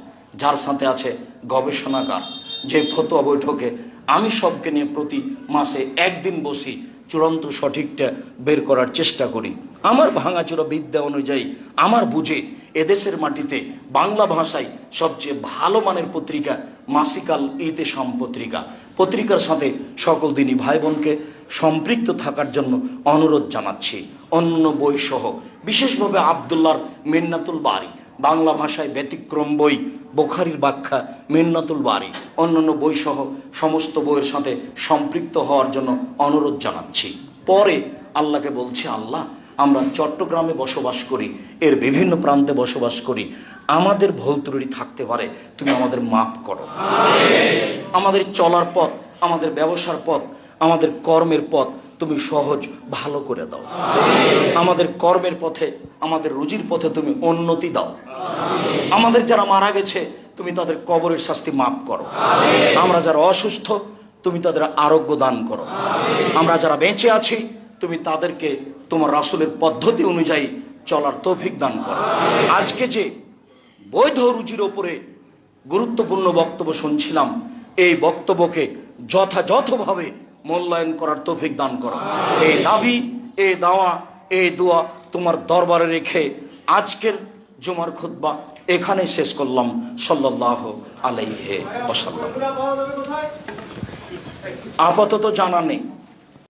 যার সাথে আছে গবেষণাগার, যে ফতোয়া বৈঠকে আমি সবকে নিয়ে প্রতি মাসে একদিন বসি, চূড়ান্ত সঠিকটা বের করার চেষ্টা করি। আমার ভাঙাচোরা বিদ্যা অনুযায়ী, আমার বুঝে এদেশের মাটিতে বাংলা ভাষায় সবচেয়ে ভালো মানের পত্রিকা মাসিক আল ইতেসাম পত্রিকা। পত্রিকার সাথে সকল দিনী ভাই বোনকে সম্পৃক্ত থাকার জন্য অনুরোধ জানাচ্ছি। অন্য বই সহ বিশেষভাবে আব্দুল্লাহর মিন্নাতুল বারী, বাংলা ভাষায় ব্যতিক্রম বই, বুখারীর ব্যাখ্যা মিন্নাতুল বারী, অন্যান্য বই সহ সমস্ত বইয়ের সাথে সম্পৃক্ত হওয়ার জন্য অনুরোধ জানাচ্ছি। পরে আল্লাহকে বলছি, আল্লাহ আমরা চট্টগ্রামে বসবাস করি, এর বিভিন্ন প্রান্তে বসবাস করি, আমাদের ভুল ত্রুটি থাকতে পারে, তুমি আমাদের মাফ করো। আমাদের চলার পথ, আমাদের ব্যবসার পথ, আমাদের কর্মের পথ তুমি সহজ ভালো করে দাও। আমাদের কর্মের পথে, আমাদের রুজির পথে তুমি উন্নতি দাও। আমাদের যারা মারা গেছে তুমি তাদের কবরের শাস্তি মাফ করো। আমরা যারা অসুস্থ তুমি তাদের আরোগ্য দান করো। আমরা যারা বেঁচে আছি তুমি তাদেরকে তোমার রাসূলের পদ্ধতি অনুযায়ী চলার তৌফিক দান করো। আজকে যে বৈধ রুজির ওপরে গুরুত্বপূর্ণ বক্তব্য শুনছিলাম, এই বক্তব্যকে যথাযথভাবে মূল্যায়ন করার তৌফিক দান করো। এই দাবি, এই দাওয়া, এই দোয়া তোমার দরবারে রেখে আজকের জুমার খুতবা এখানে শেষ করলাম। সাল্লাল্লাহু আলাইহি ওয়াসাল্লাম। আপাতত জানা নেই।